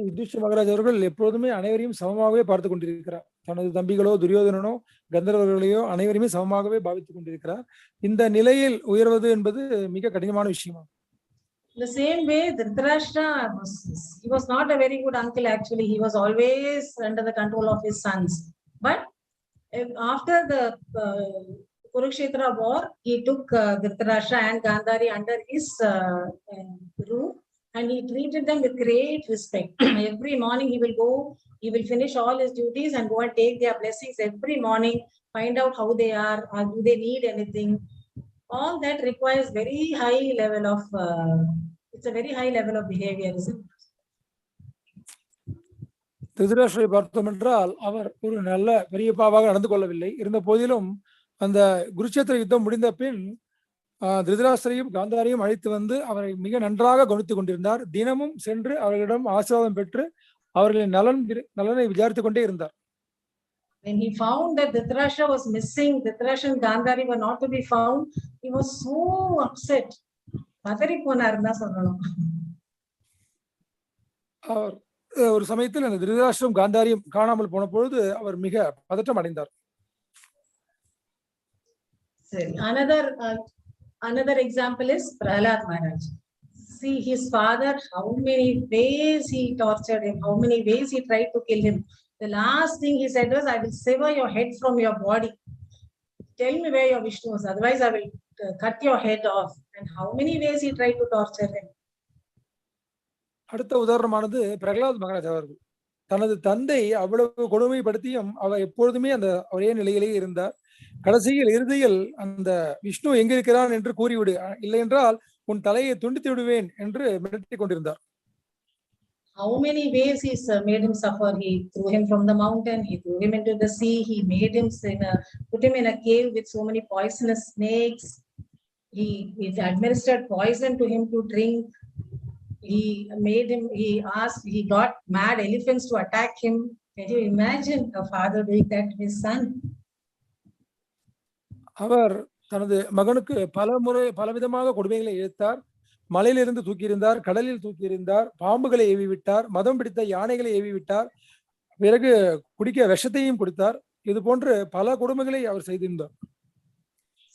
Yudhishthira Maharaj அவர்கள் எப்போதுமே அனைவரையும் சமமாகவே பார்த்து கொண்டிருக்கிறார். தனது தம்பிகளோ துரியோதனனோ கந்தர்வர்களையோ அனைவரையுமே சமமாகவே பாவித்துக் கொண்டிருக்கிறார். இந்த நிலையில் உயர்வது என்பது மிக கடினமான விஷயமா. The same way Dhritarashtra he was not a very good uncle actually. He was always under the control of his sons. But after the Kurukshetra war, he took Dhritarashtra and Gandhari under his roof. And he treated them with great respect. Every morning he will go, he will finish all his duties and go and take their blessings every morning, find out how they are, or do they need anything. All that requires very high level of, it's a very high level of behavior, isn't it? திருதராஷ்டிரரை பார்த்தோம் என்றால் அவர் ஒரு நல்ல பெரியப்பாவாக நடந்து கொள்ளவில்லை. இருந்த போதிலும் அந்த குருட்சேத்திர யுத்தம் முடிந்த பின் திருதராஷ்டிரையும் காந்தாரியும் அழைத்து வந்து அவரை மிக நன்றாக கவனித்துக் கொண்டிருந்தார். தினமும் சென்று அவர்களிடம் ஆசீர்வாதம் பெற்று அவர்களின் நலனை விசாரித்துக் கொண்டே இருந்தார். When he found that Dhritarashtra was missing, Dhritarashtra and Gandhari were not to be found, he was so upset. பதறி போனாருன்னு தான் சொல்லணும். அவர் ஒரு சமயத்தில் அந்த திருதராஷ்டிரம் காந்தாரியும் காணாமல் போன பொழுது அவர் மிக பதற்றம் அடைந்தார். Another example is Prahlad Maharaj. See his father, how many ways he tortured him, how many ways he tried to kill him. The last thing he said was, I will sever your head from your body. Tell me where your Vishnu is, otherwise I will cut your head off. And how many ways he tried to torture him. அடுத்த உதாரணமானது பிரகலாத் மகாராஜ் அவர்கள். தனது தந்தை அவ்வளவு கொடுமைப்படுத்தியும் அவர் எப்பொழுதுமே அந்த ஒரே நிலையிலேயே இருந்தார். கடைசியில் இறுதியில் அந்த விஷ்ணு எங்க இருக்கிறான் என்று கூறிவிடு, இல்லை என்றால் உன் தலையை துண்டித்து விடுவேன் என்று மிரட்டிக் கொண்டிருந்தார். How many ways he made him suffer? He threw him from the mountain, he threw him into the sea, he made him put him in a cave with so many poisonous snakes. He administered poison to him to drink. He made him, he got mad elephants to attack him. Can you imagine a father doing that to his son? அவர் தனது மகனுக்கு பலவிதமாக கொடுமைகளை இழுத்தார். மலையிலிருந்து தூக்கியிருந்தார், கடலில் தூக்கியிருந்தார், பாம்புகளை AV விட்டார், மதம் பிடித்த யானைகளை ஏவி விட்டார், பிறகு குடிக்க விஷத்தையும் கொடுத்தார். இது போன்று பல கொடுமைகளை அவர் செய்திருந்தார்.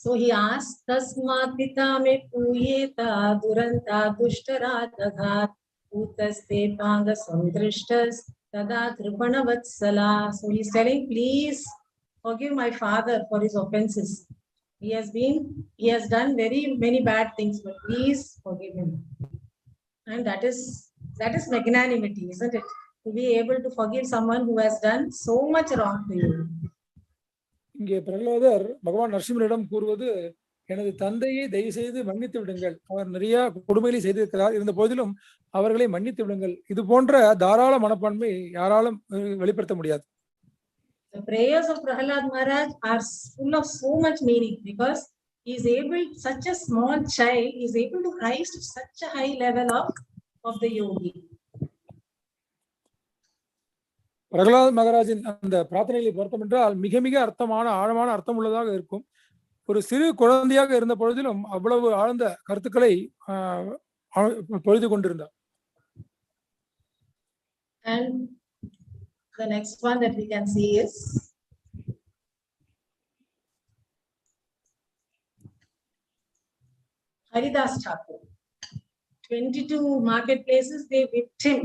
So he asked, Tasmat pitame puyeta duranta dushtarataghat utaste panga samdrishtas tada kripanavatssala. So he's telling, please forgive my father for his offenses. He has done very many bad things, but please forgive him. And that is magnanimity, isn't it? To be able to forgive someone who has done so much wrong to you. இங்கே பிரகலாதர் பகவான் நரசிம்மரிடம் கூறுவது, எனது தந்தையை தயவு செய்து மன்னித்து விடுங்கள். அவர் நிறைய கொடுமைகளை செய்திருக்கிறார், இருந்த போதிலும் அவர்களை மன்னித்து விடுங்கள். இது போன்ற தாராள மனப்பான்மை யாராலும் வெளிப்படுத்த முடியாது. The prayers of Prahlad Maharaj are full of so much meaning, because he is able, such a small child is able to rise to such a high level of the yogi. Pralhad மகாராஜின் அந்த பிரார்த்தனைகளை பார்த்தோம் என்றால் மிக மிக அர்த்தமான ஆழமான அர்த்தம் உள்ளதாக இருக்கும். ஒரு சிறு குழந்தையாக இருந்த பொழுதிலும் அவ்வளவு ஆழ்ந்த கருத்துக்களை பொழுது கொண்டிருந்தார். And the next one that we can see is Haridas Thakur. 22 marketplaces, they whipped him.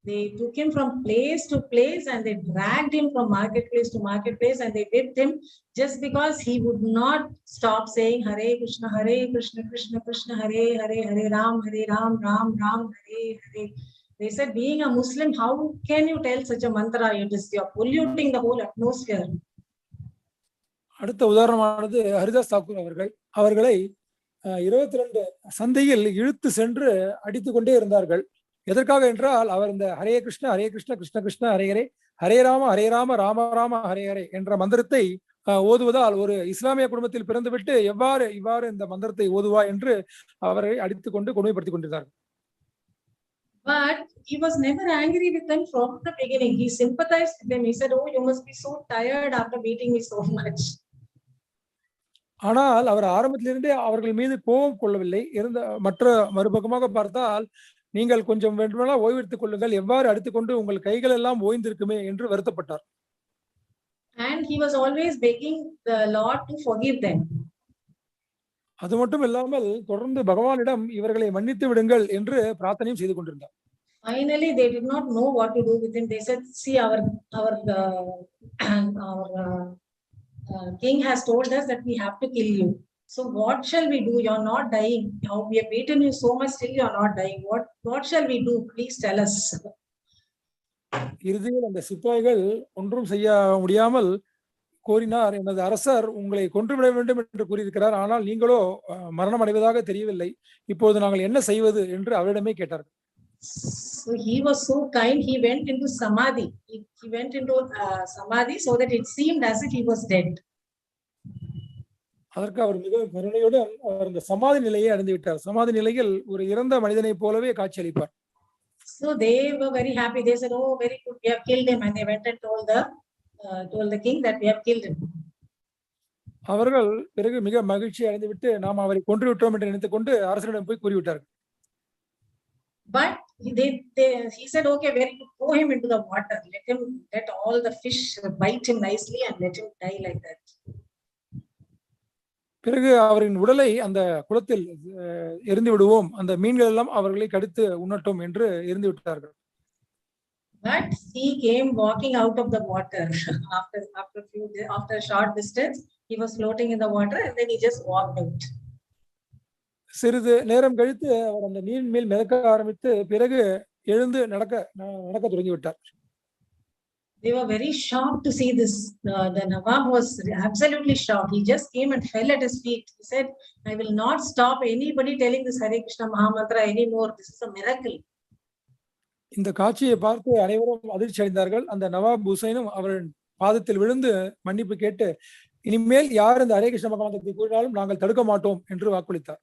They took him from place to place and they dragged him from marketplace to marketplace and they whipped him just because he would not stop saying Hare Krishna, Krishna Krishna, Hare Hare, Hare Ram, Ram Ram, Hare Hare. They said, being a Muslim, how can you tell such a mantra? You're polluting the whole atmosphere. அடுத்த உதாரணமானது ஹரிதாஸ் தாக்கூர் அவர்களை 22 சந்தையில் இழுத்து சென்று அடித்துக் கொண்டே இருந்தார்கள். எதற்காக என்றால் அவர் இந்த ஹரே கிருஷ்ண கிருஷ்ண கிருஷ்ண ஹரே ஹரே, ஹரே ராம ராம ராம ஹரே ஹரே என்ற மந்திரத்தை ஓதுவதால் ஒரு இஸ்லாமிய குடும்பத்தில் பிறந்துவிட்டு இவ்வாறு இந்த மந்திரத்தை ஓதுவா என்று அவரை அடித்துக் கொண்டு கொடுமைப்படுத்திக் கொண்டிருந்தார்கள். But he was never angry with them from the beginning. He sympathized with them. He said, oh, you must be so tired after beating me so much. ஆனால் அவர் ஆரம்பத்திலிருந்தே அவர்கள் மீது கோபம் கொள்ளவில்லை. மற்ற மறுபக்கமாக பார்த்தால், நீங்கள் கொஞ்சம் வேண்டுமானால் ஓய்வெடுத்துக் கொள்ளுங்கள், எவ்வாறு அடித்துக்கொண்டு உங்கள் கைகள் எல்லாம் ஓய்ந்திருக்குமே என்று வருத்தப்பட்டார். And he was always begging the Lord to forgive them. அது மட்டும் இல்லாமல் தொடர்ந்து பகவானிடம் இவர்களை மன்னித்து விடுங்கள் என்று பிரார்த்தனையும் செய்து கொண்டிருந்தார். Finally, they did not know what to do with him. They said, see, our king has told us that we have to kill you. So what shall we do? You're not dying. We have beaten you so much, still you're not dying. What shall we do? Please tell us. இறுதியில் அந்த சிப்பாய்கள் ஒன்றும் செய்ய முடியாமல் கோரினார், எனது அரசர் உங்களை கொன்றுவிட வேண்டும் என்று கூறியிருக்கிறார், ஆனால் நீங்களோ மரணம் அடைவதாக தெரியவில்லை, இப்போது நாங்கள் என்ன செய்வது என்று அவரிடமே கேட்டார்கள். So he was so kind, he went into samadhi. He went into samadhi so that it seemed as if he was dead. அதற்கு அவர் மிக கருணையுடன் அவர் இந்த சமாதி நிலையை அடைந்து விட்டார். சமாதி நிலையில் ஒரு இறந்த மனிதனை போலவே காட்சியளிப்பார். So they were very happy. They said, oh, very good, we have killed him. And they went and told the king that we have killed him. அவர்கள் பிறகு மிக மகிழ்ச்சி அடைந்து விட்டு நாம் அவரை கொன்று விட்டோம் என்று நினைத்துக் கொண்டு அரசரிடம் போய் கூறிவிட்டார்கள். But he said, okay, very good, throw him into the water. Let all the fish bite him nicely and let him die like that. பிறகு அவரின் உடலை அந்த குளத்தில் எரிந்து விடுவோம், அந்த மீன்கள் எல்லாம் அவர்களை கடித்து உண்ணட்டும் என்று எரிந்து விட்டார்கள். But he came walking out of the water after a short distance. He was floating in the water and then he just walked out. சிறிது நேரம் கழித்து அவர் அந்த நீரின் மேல் மிதக்க ஆரம்பித்து பிறகு எழுந்து நடக்க தொடங்கிவிட்டார். They were very shocked to see this. The Nawab was absolutely shocked. He just came and fell at his feet. He said, I will not stop anybody telling this Hare Krishna Mahamantra anymore. This is a miracle. இந்த காட்சியை பார்த்து அனைவரும் அதிர்ச்சி அடைந்தார்கள். அந்த நவாப் ஹுசைனும் அவரின் பாதத்தில் விழுந்து மன்னிப்பு கேட்டு இனிமேல் யார் இந்த ஹரே கிருஷ்ண மகாமந்திரத்தை கூறினாலும் நாங்கள் தடுக்க மாட்டோம் என்று வாக்குறுத்தார்.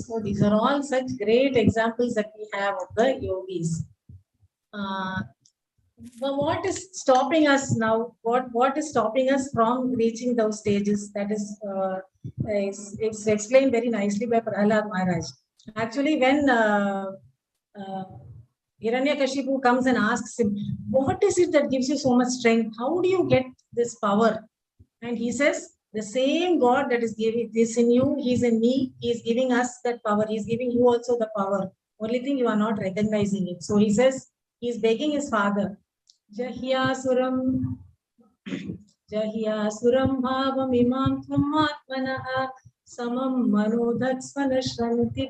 So these are all such great examples that we have of the yogis. But what is stopping us now? What is stopping us from reaching those stages? That is, it's explained very nicely by Prahlad Maharaj. Actually, when Hiranyakashipu comes and asks him, what is it that gives you so much strength? How do you get this power? And he says, the same God that is giving this in you, he's in me, he's giving us that power. He's giving you also the power. Only thing you are not recognizing it. So he says, he's begging his father, Jahyasuram bhavam imam tvamatmanaha samam manodhatsvanashranti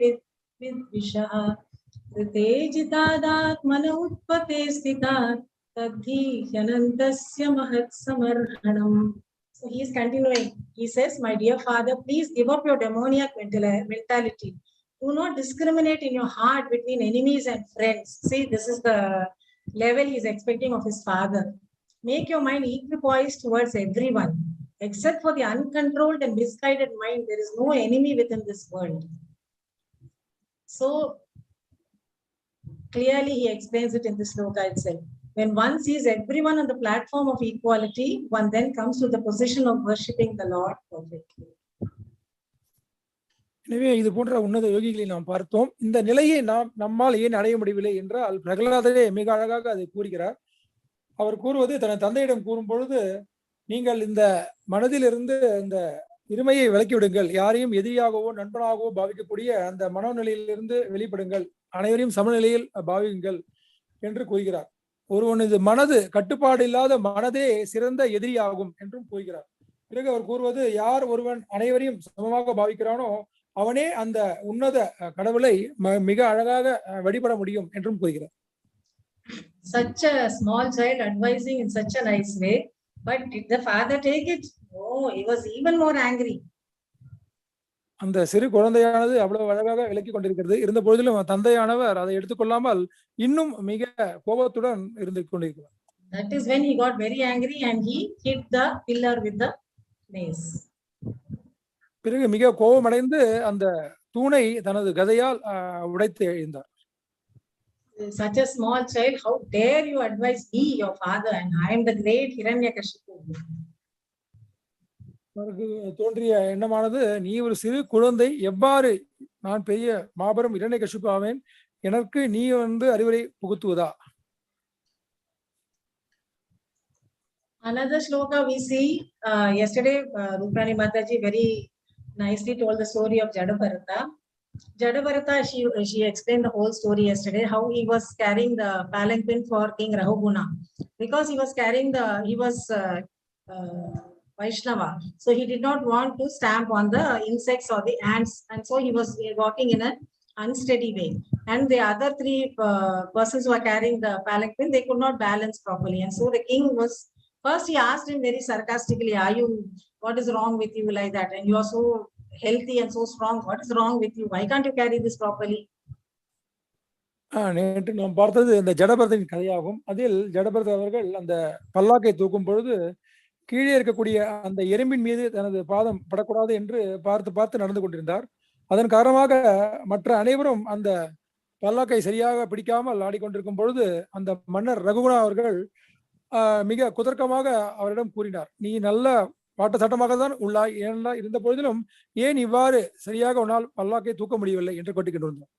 viśiṣyate Tejitadatmana utpate sthitat tadhi hyanantasya mahat samarhanam. So he is continuing. He says, my dear father, please give up your demoniac mentality. Do not discriminate in your heart between enemies and friends. See, this is the level he is expecting of his father. Make your mind equipoised towards everyone. Except for the uncontrolled and misguided mind, there is no enemy within this world. So, clearly, he explains it in this sloka itself. When one sees everyone on the platform of equality, one then comes to the position of worshipping the Lord perfectly. எனவே இது போன்ற உன்னத யோகிகளை நாம் பார்த்தோம். இந்த நிலையை நம்மால் ஏன் அடைய முடியவில்லை என்றால் பிரகலாதரே மிக அழகாக அதை கூறுகிறார். அவர் கூறுவது தன் தந்தையிடம் கூறும் பொழுது, நீங்கள் இந்த மனதிலிருந்து இந்த இருமையை விலக்கி விடுங்கள், யாரையும் எதிரியாகவோ நண்பனாகவோ பாவிக்கக்கூடிய அந்த மனநிலையிலிருந்து வெளிப்படுங்கள், அனைவரையும் சமநிலையில் பாவியுங்கள் என்று கூறுகிறார். ஒருவனது மனது கட்டுப்பாடு இல்லாத மனதே சிறந்த எதிரியாகும் என்றும் கூறுகிறார். பிறகு அவர் கூறுவது, யார் ஒருவன் அனைவரையும் சமமாக பாவிக்கிறானோ அவனே அந்த உன்னத கடவுளை மிக அழகாக வழிபட முடியும் என்றும் கூறுகிறார். Such a small child advising in such a nice way, but did the father take it? Oh, he was even more angry. அந்த சிறு குழந்தையானது அவ்வளவு அழகாக விளக்கி கொண்டிருக்கிறது. இருந்த பொழுதிலும் தந்தையானவர் அதை எடுத்துக்கொள்ளாமல் இன்னும் மிக கோபத்துடன் இருந்து கொண்டிருக்கிறார். That is when he got very angry and he hit the pillar with the mace. பிறகு மிக கோபமடைந்து அந்த தூணை தனது கதையால் உடைத்து எழுந்தார். Such a small child, how dare you advise me, your father, and I am the great Hiranyakashipu. தோன்றிய எண்ணமானது, நீ ஒரு சிறு குழந்தை, எவ்வாறு நான் பெரிய மாபெரும் இரண்யகசிபு ஆவேன், எனக்கு நீ அறிவுரை புகுத்துவதா? Another shloka we see yesterday, Rupani Mataji very nicely told the story of Jadavarata. Jadavarata, she explained the whole story yesterday, how he was carrying the palanquin for King Rahuguna, because he was carrying he was Vaishnava, so he did not want to stamp on the insects or the ants, and so he was walking in an unsteady way, and the other three persons who were carrying the palanquin, they could not balance properly, and so the king was, first he asked him very sarcastically, what is wrong with you like that, and you are so healthy and so strong, what is wrong with you, why can't you carry this properly? நேற்று நாம் பார்த்தது இந்த ஜடபரதனின் கதையாகும். அதில் ஜடபரத அவர்கள் அந்த பல்லாக்கை தூக்கும் பொழுது கீழே இருக்கக்கூடிய அந்த எறும்பின் மீது தனது பாதம் படக்கூடாது என்று பார்த்து நடந்து கொண்டிருந்தார். அதன் காரணமாக மற்ற அனைவரும் அந்த பல்லாக்கை சரியாக பிடிக்காமல் ஆடிக்கொண்டிருக்கும் பொழுது அந்த மன்னர் ரகுகுணா அவர்கள் மிக குதர்க்கமாக அவரிடம் கூறினார், நீ நல்ல பாட்ட சட்டமாக தான் உள்ளாய், இருந்த பொழுதிலும் ஏன் இவ்வாறு சரியாக உன்னால் பல்லாக்கை தூக்க முடியவில்லை என்று கேட்டுக்கொண்டிருந்தார்.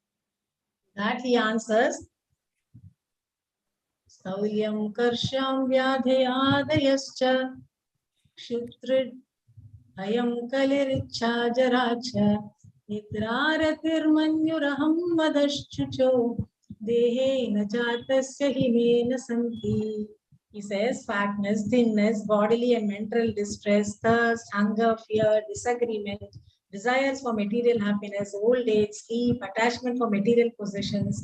That he answers, Saulyam karsham vyadhyadayascha kshutrid ayam kaliricha jaracha nitrāratirmanyuraham madhyastha dehe najatasya himena santi. He says, fatness, thinness, bodily and mental distress, thirst, hunger, fear, disagreement, desires for material happiness, old age, sleep, attachment for material possessions,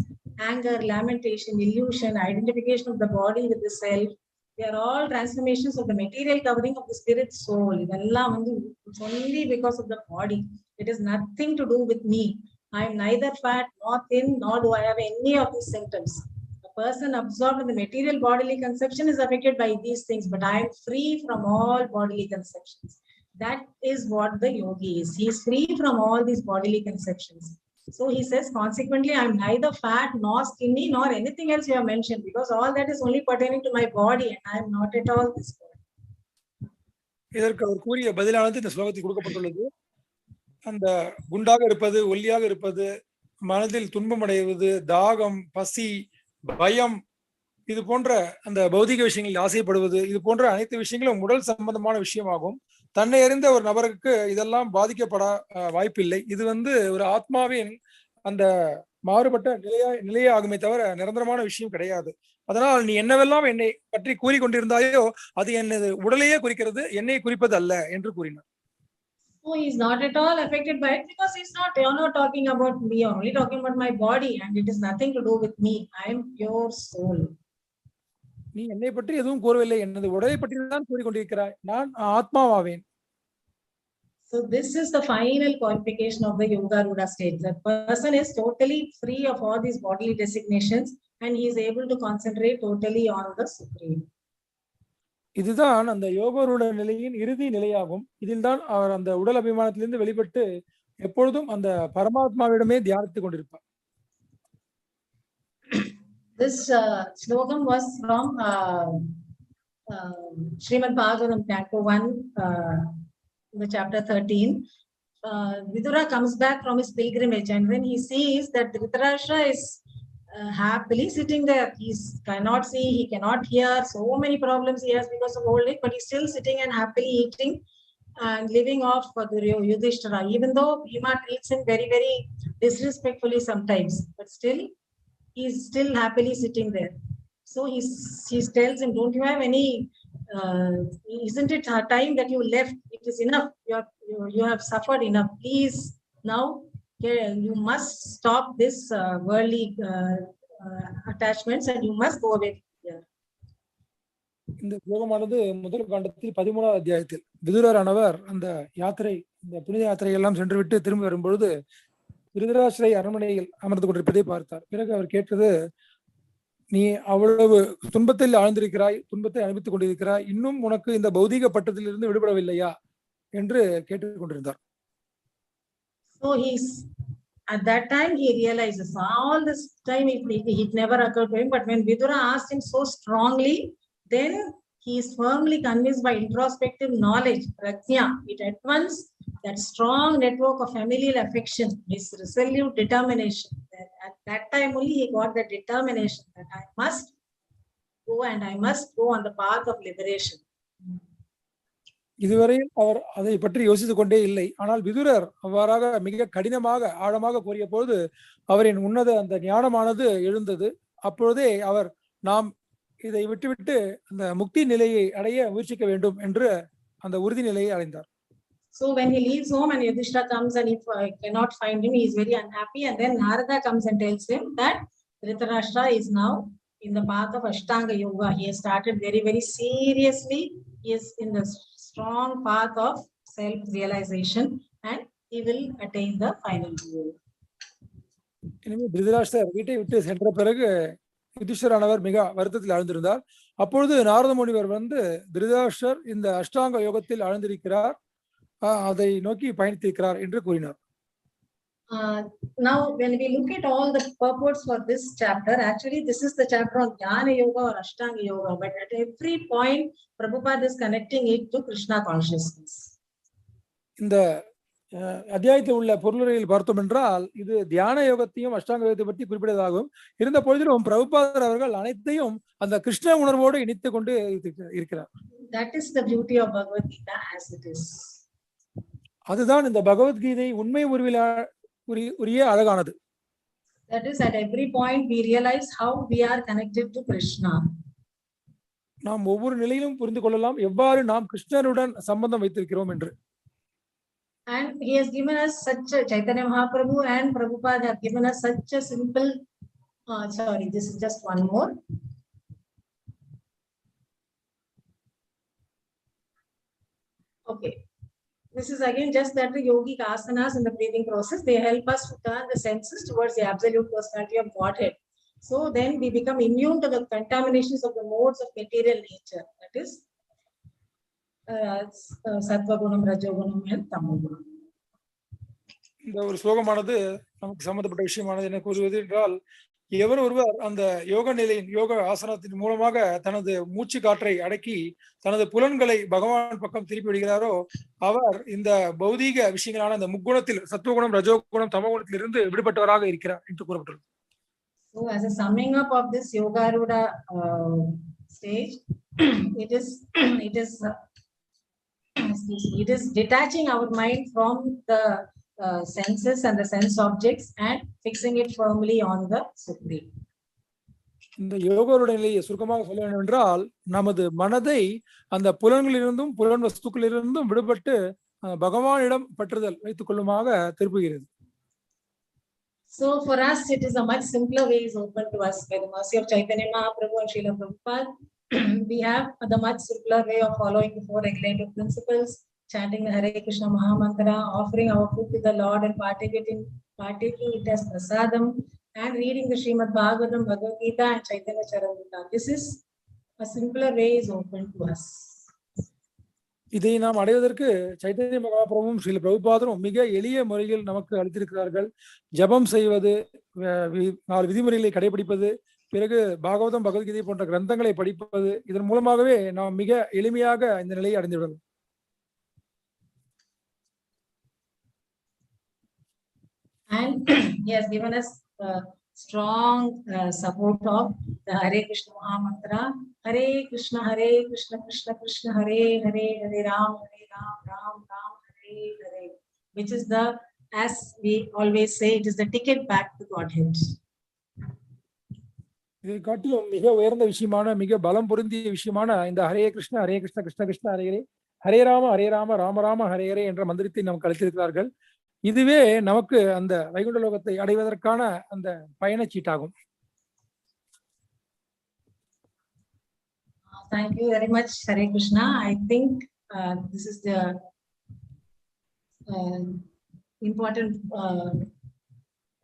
anger, lamentation, illusion, identification of the body with the self, they are all transformations of the material covering of the spirit soul. It's only because of the body. It is nothing to do with me. I am neither fat nor thin, nor do I have any of these symptoms. A person absorbed in the material bodily conception is affected by these things, but I am free from all bodily conceptions. That is what the yogi is. He is free from all these bodily conceptions. So he says, consequently, I am neither fat nor skinny nor anything else you have mentioned, because all that is only pertaining to my body and I am not at all this body. இதற்கு அவர் கூறிய பதிலானது இந்த ஸ்லோகத்தில் கொடுக்கப்பட்டுள்ளது. அந்த குண்டாக இருப்பது, ஒல்லியாக இருப்பது, மனதில் துன்பம் அடைவது, தாகம், பசி, பயம், இது போன்ற அந்த பௌதிக விஷயங்களில் ஆசைப்படுவது, இது போன்ற அனைத்து விஷயங்களும் உடல் சம்பந்தமான விஷயமாகும். தன்னை அறிந்த ஒரு நபருக்கு இதெல்லாம் பாதிக்கப்பட வாய்ப்பில்லை. இது ஒரு ஆத்மாவின் அந்த மாறுபட்ட நிலையாகுமே தவிர நிரந்தரமான விஷயம் கிடையாது. அதனால் நீ என்னவெல்லாம் என்னை பற்றி கூறிக்கொண்டிருந்தாயோ அது எனது உடலையே குறிக்கிறது, என்னை குறிப்பது அல்ல என்று கூறினார். So he is not at all affected by it, because you're not talking about me, you're only talking about my body, and it is nothing to do with me. I am pure soul. நீ என்னை பற்றி எதுவும் கூறவில்லை, எனது உடலை பற்றி தான் கூறிக்கொண்டிருக்கிறாய், நான் ஆத்மாவாவேன். So this is the final qualification of the Yogarudha state. The person is totally free of all these bodily designations and he is able to concentrate totally on the Supreme. இதுதான் அந்த யோகரூட நிலையின் இறுதி நிலையாகும். இதில் தான் அவர் அந்த உடல் அபிமானத்திலிருந்து வெளிப்பட்டு எப்பொழுதும் அந்த பரமாத்மாவிடமே தியானித்துக் கொண்டிருப்பார். This slogam was from Srimad Bhagavatam, Canto 1, the chapter 13. Vidura comes back from his pilgrimage, and when he sees that Dhritarashtra is happily sitting there, he cannot see, he cannot hear, so many problems he has because of old age, but he's still sitting and happily eating and living off for the Yudhishthira, even though Bhima treats him very, very disrespectfully sometimes, but still he's still happily sitting there. So he tells him, don't you have any, isn't it time that you left? It is enough. You have suffered enough. Please, now you must stop this worldly attachments and you must go away here. இந்த ஸ்லோகமானது முதல் காண்டத்தில் 13வது அத்தியாயத்தில் விதுரரானவர் அந்த யாத்திரை, இந்த புனித யாத்திரை எல்லாம் சென்றுவிட்டு திரும்பி வரும்பொழுது திருதராஷ்டிரை அரண்மனையில் அமர்ந்து கொண்டிருப்பதை பார்த்தார். பிறகு அவர் கேட்டது, நீ அவ்வளவு துன்பத்தில் ஆழ்ந்திருக்கிறாய், துன்பத்தை அனுபவித்துக் கொண்டிருக்கிறாய், இன்னும் உனக்கு இந்த பௌதீக பட்டத்திலிருந்து விடுபடவில்லையா என்று கேட்டுக் கொண்டிருந்தார். So at that time he realizes all this time it never occurred to him, but when Vidura asked him so strongly, then he is firmly convinced by introspective knowledge, prajna. It at once, that strong network of familial affection, his resolute determination. At that time only he got the determination that I must go and I must go on the path of liberation. இதுவரையில் அவர் அதை பற்றி யோசித்துக் கொண்டே இல்லை. ஆனால் விதுரர் அவ்வாறாக மிக கடினமாக ஆழமாக கூறிய பொழுது அவரின் உன்னத அந்த ஞானமானது எழுந்தது. அப்பொழுதே அவர் நாம் இதை விட்டுவிட்டு அந்த முக்தி நிலையை அடைய முயற்சிக்க வேண்டும் என்று அந்த உறுதி நிலையை அடைந்தார். So when he leaves home and Yudhishthira comes and he cannot find him, he is very unhappy, and then Narada comes and tells him that Dhritarashtra is now in the path of Ashtanga Yoga. He has started very, very seriously. He is in the strong path of self-realization and he will attain the final goal. எனவே திருதராஷ்டிரர் வீட்டை விட்டு சென்ற பிறகு யுதிஷ்டரானவர் மிக வருத்தத்தில் ஆழ்ந்திருந்தார். அப்பொழுது நாரத முனிவர் திருதராஷ்டிரர் இந்த அஷ்டாங்க யோகத்தில் ஆழ்ந்திருக்கிறார், அதை நோக்கி பயணித்திருக்கிறார் என்று கூறினார். Now when we look at all the purports for this chapter, actually this is the chapter on Jnana Yoga or Ashtanga Yoga, but at every point Prabhupada is connecting it to Krishna consciousness. இந்த அத்தியாயத்தில் உள்ள பொருளுரையில் பார்த்தோம் என்றால் இது தியான யோகத்தையும் அஷ்டாங்க யோகத்தை பற்றி குறிப்பிட்டதாகும். இருந்த பொழுதிலும் பிரபுபாதர் அவர்கள் அனைத்தையும் அந்த கிருஷ்ண உணர்வோடு இணைத்துக் கொண்டு இருக்கிறார். That is the beauty of Bhagavad Gita as it is. அதுதான் இந்த பகவத்கீதை உண்மை உரிய அழகானது. That is, at every point we realize how we are connected to Krishna. நாம் ஒவ்வொரு நிலையிலும் புரிந்து கொள்ளலாம் எவ்வாறு நாம் கிருஷ்ணருடன் சம்பந்தம் வைத்திருக்கிறோம் என்று. And he has given us such a Chaitanya Mahaprabhu and Prabhupada have given us such a simple this is just one more. Okay. This is again just that the yogic asanas in the breathing process, they help us to turn the senses towards the absolute personality of Godhead. So then we become immune to the contaminations of the modes of material nature. That is sattva gunam, rajogunam and tamagunam. இந்த ஒரு ஸ்லோகமானது நமக்கு சம்பந்தப்பட்ட விஷயமானது என்ன கூறுவது என்றால், எவர் ஒருவர் அந்த யோக நிலையின் யோக ஆசனத்தின் மூலமாக தனது மூச்சு காற்றை அடக்கி தனது புலன்களை பகவான் பக்கம் திருப்பி விடுகிறாரோ அவர் இந்த பௌதீக விஷயங்களான இந்த முக்குணத்தில் சத்துவகுணம், ரஜோகுணம், தமோகுணத்தில் இருந்து விடுபட்டவராக இருக்கிறார் என்று கூறப்பட்டுள்ளது. So as a summing up of this Yogarudha stage, it is detaching our mind from the senses and the sense objects and fixing it firmly on the Supreme. இந்த யோகருடைய நிலையை சுருக்கமாக சொல்ல வேண்டும் என்றால், நமது மனதை அந்த புலன்களிலிருந்தும் புலன் வஸ்துக்களிலிருந்தும் விடுபட்டு பகவானிடம் பற்றுதல் வைத்துக் கொள்ளுமாக திருப்புகிறது. So for us, it is a much simpler way is open to us by the mercy of Chaitanya Mahaprabhu and Srila Prabhupada. We have the much simpler way of following the four regulative principles, chanting the Hare Krishna Mahamantra, offering our food to the Lord and partaking it as prasadam, and reading the Srimad Bhagavatam, Bhagavad Gita and Chaitanya Charitamrita. This is a simpler way is open to us. இதை நாம் அடைவதற்கு சைத்தன்ய மகாபிரபுவும் ஸ்ரீல பிரபுபாதரும் மிக எளிய முறையில் நமக்கு அளித்திருக்கிறார்கள். ஜபம் செய்வது, 4 விதிமுறைகளை கடைபிடிப்பது, பிறகு பாகவதம், பகவத்கீதை போன்ற கிரந்தங்களை படிப்பது, இதன் மூலமாகவே நாம் மிக எளிமையாக இந்த நிலையை அடைந்துவிடலாம். And he has given us strong support of the Hare Krishna Mahamantra. Hare Krishna, Krishna Krishna, Hare Hare, Hare Ram, Ram Ram, Hare Hare. Which is the, as we always say, it is the ticket back to Godhead. இதை காட்டிலும் மிக உயர்ந்த விஷயமான, மிக பலம் பொருந்திய விஷயமான இந்த ஹரே கிருஷ்ண கிருஷ்ண கிருஷ்ண ஹரே ஹரே, ஹரே ராம ராம ராம ஹரே ஹரே என்ற மந்திரத்தை நமக்கு அளித்திருக்கிறார்கள். இதுவே நமக்கு அந்த வைகுண்ட லோகத்தை அடைவதற்கான அந்த பயணச்சீட்டாகும். Thank you very much, Hare Krishna. I think this is the important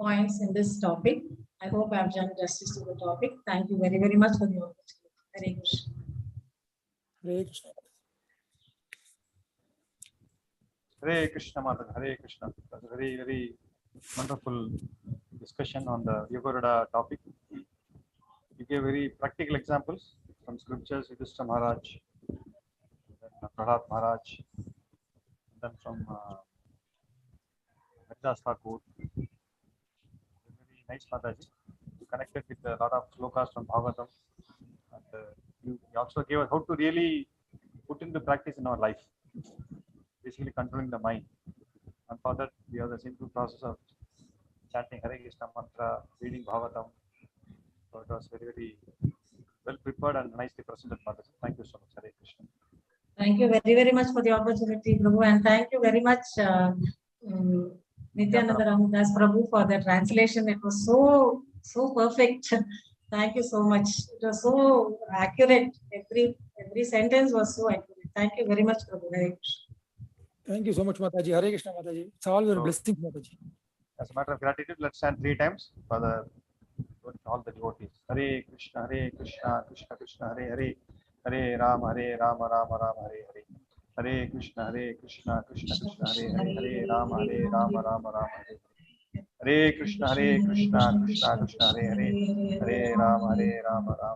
points in this topic. I hope I have done justice to the topic. Thank you very, very much for the opportunity. Hare Krishna. Hare Krishna. Hare Krishna, Mataji. Hare Krishna. That's a very, very wonderful discussion on the Yogarudha topic. You gave very practical examples from scriptures, Viśiṣyate Maharaj, then Prahlad Maharaj, and then from madhyastha. Very nice, Mataji. You connected with a lot of slokas from Bhagavatam, and you also gave us how to really put into practice in our life, basically controlling the mind. And for that, we have the simple process of chanting Hare Krishna mantra, reading Bhagavatam. So it was very, very well prepared and nicely presented, Mataji. Thank you so much. Hare Krishna. Thank you very, very much for the opportunity, Prabhu, and thank you very much, Nityananda Ramdas Prabhu, for the translation. It was so perfect. Thank you so much. It was so accurate. Every sentence was so accurate. Thank you very much, Prabhu. Hare Krishna. Thank you so much, Mataji. Hare Krishna, Mataji. It's all your blessing, Mataji. As a matter of gratitude, let's chant 3 times for all the devotees. Hare Krishna, Krishna Krishna, Hare Hare, Hare Rama, Rama Rama, Hare Hare. Hare Krishna, Krishna Krishna, Hare Hare, Hare Rama, Rama Rama, Hare Hare. Hare Krishna, Krishna Krishna, Hare Hare, Hare Rama, Rama Rama.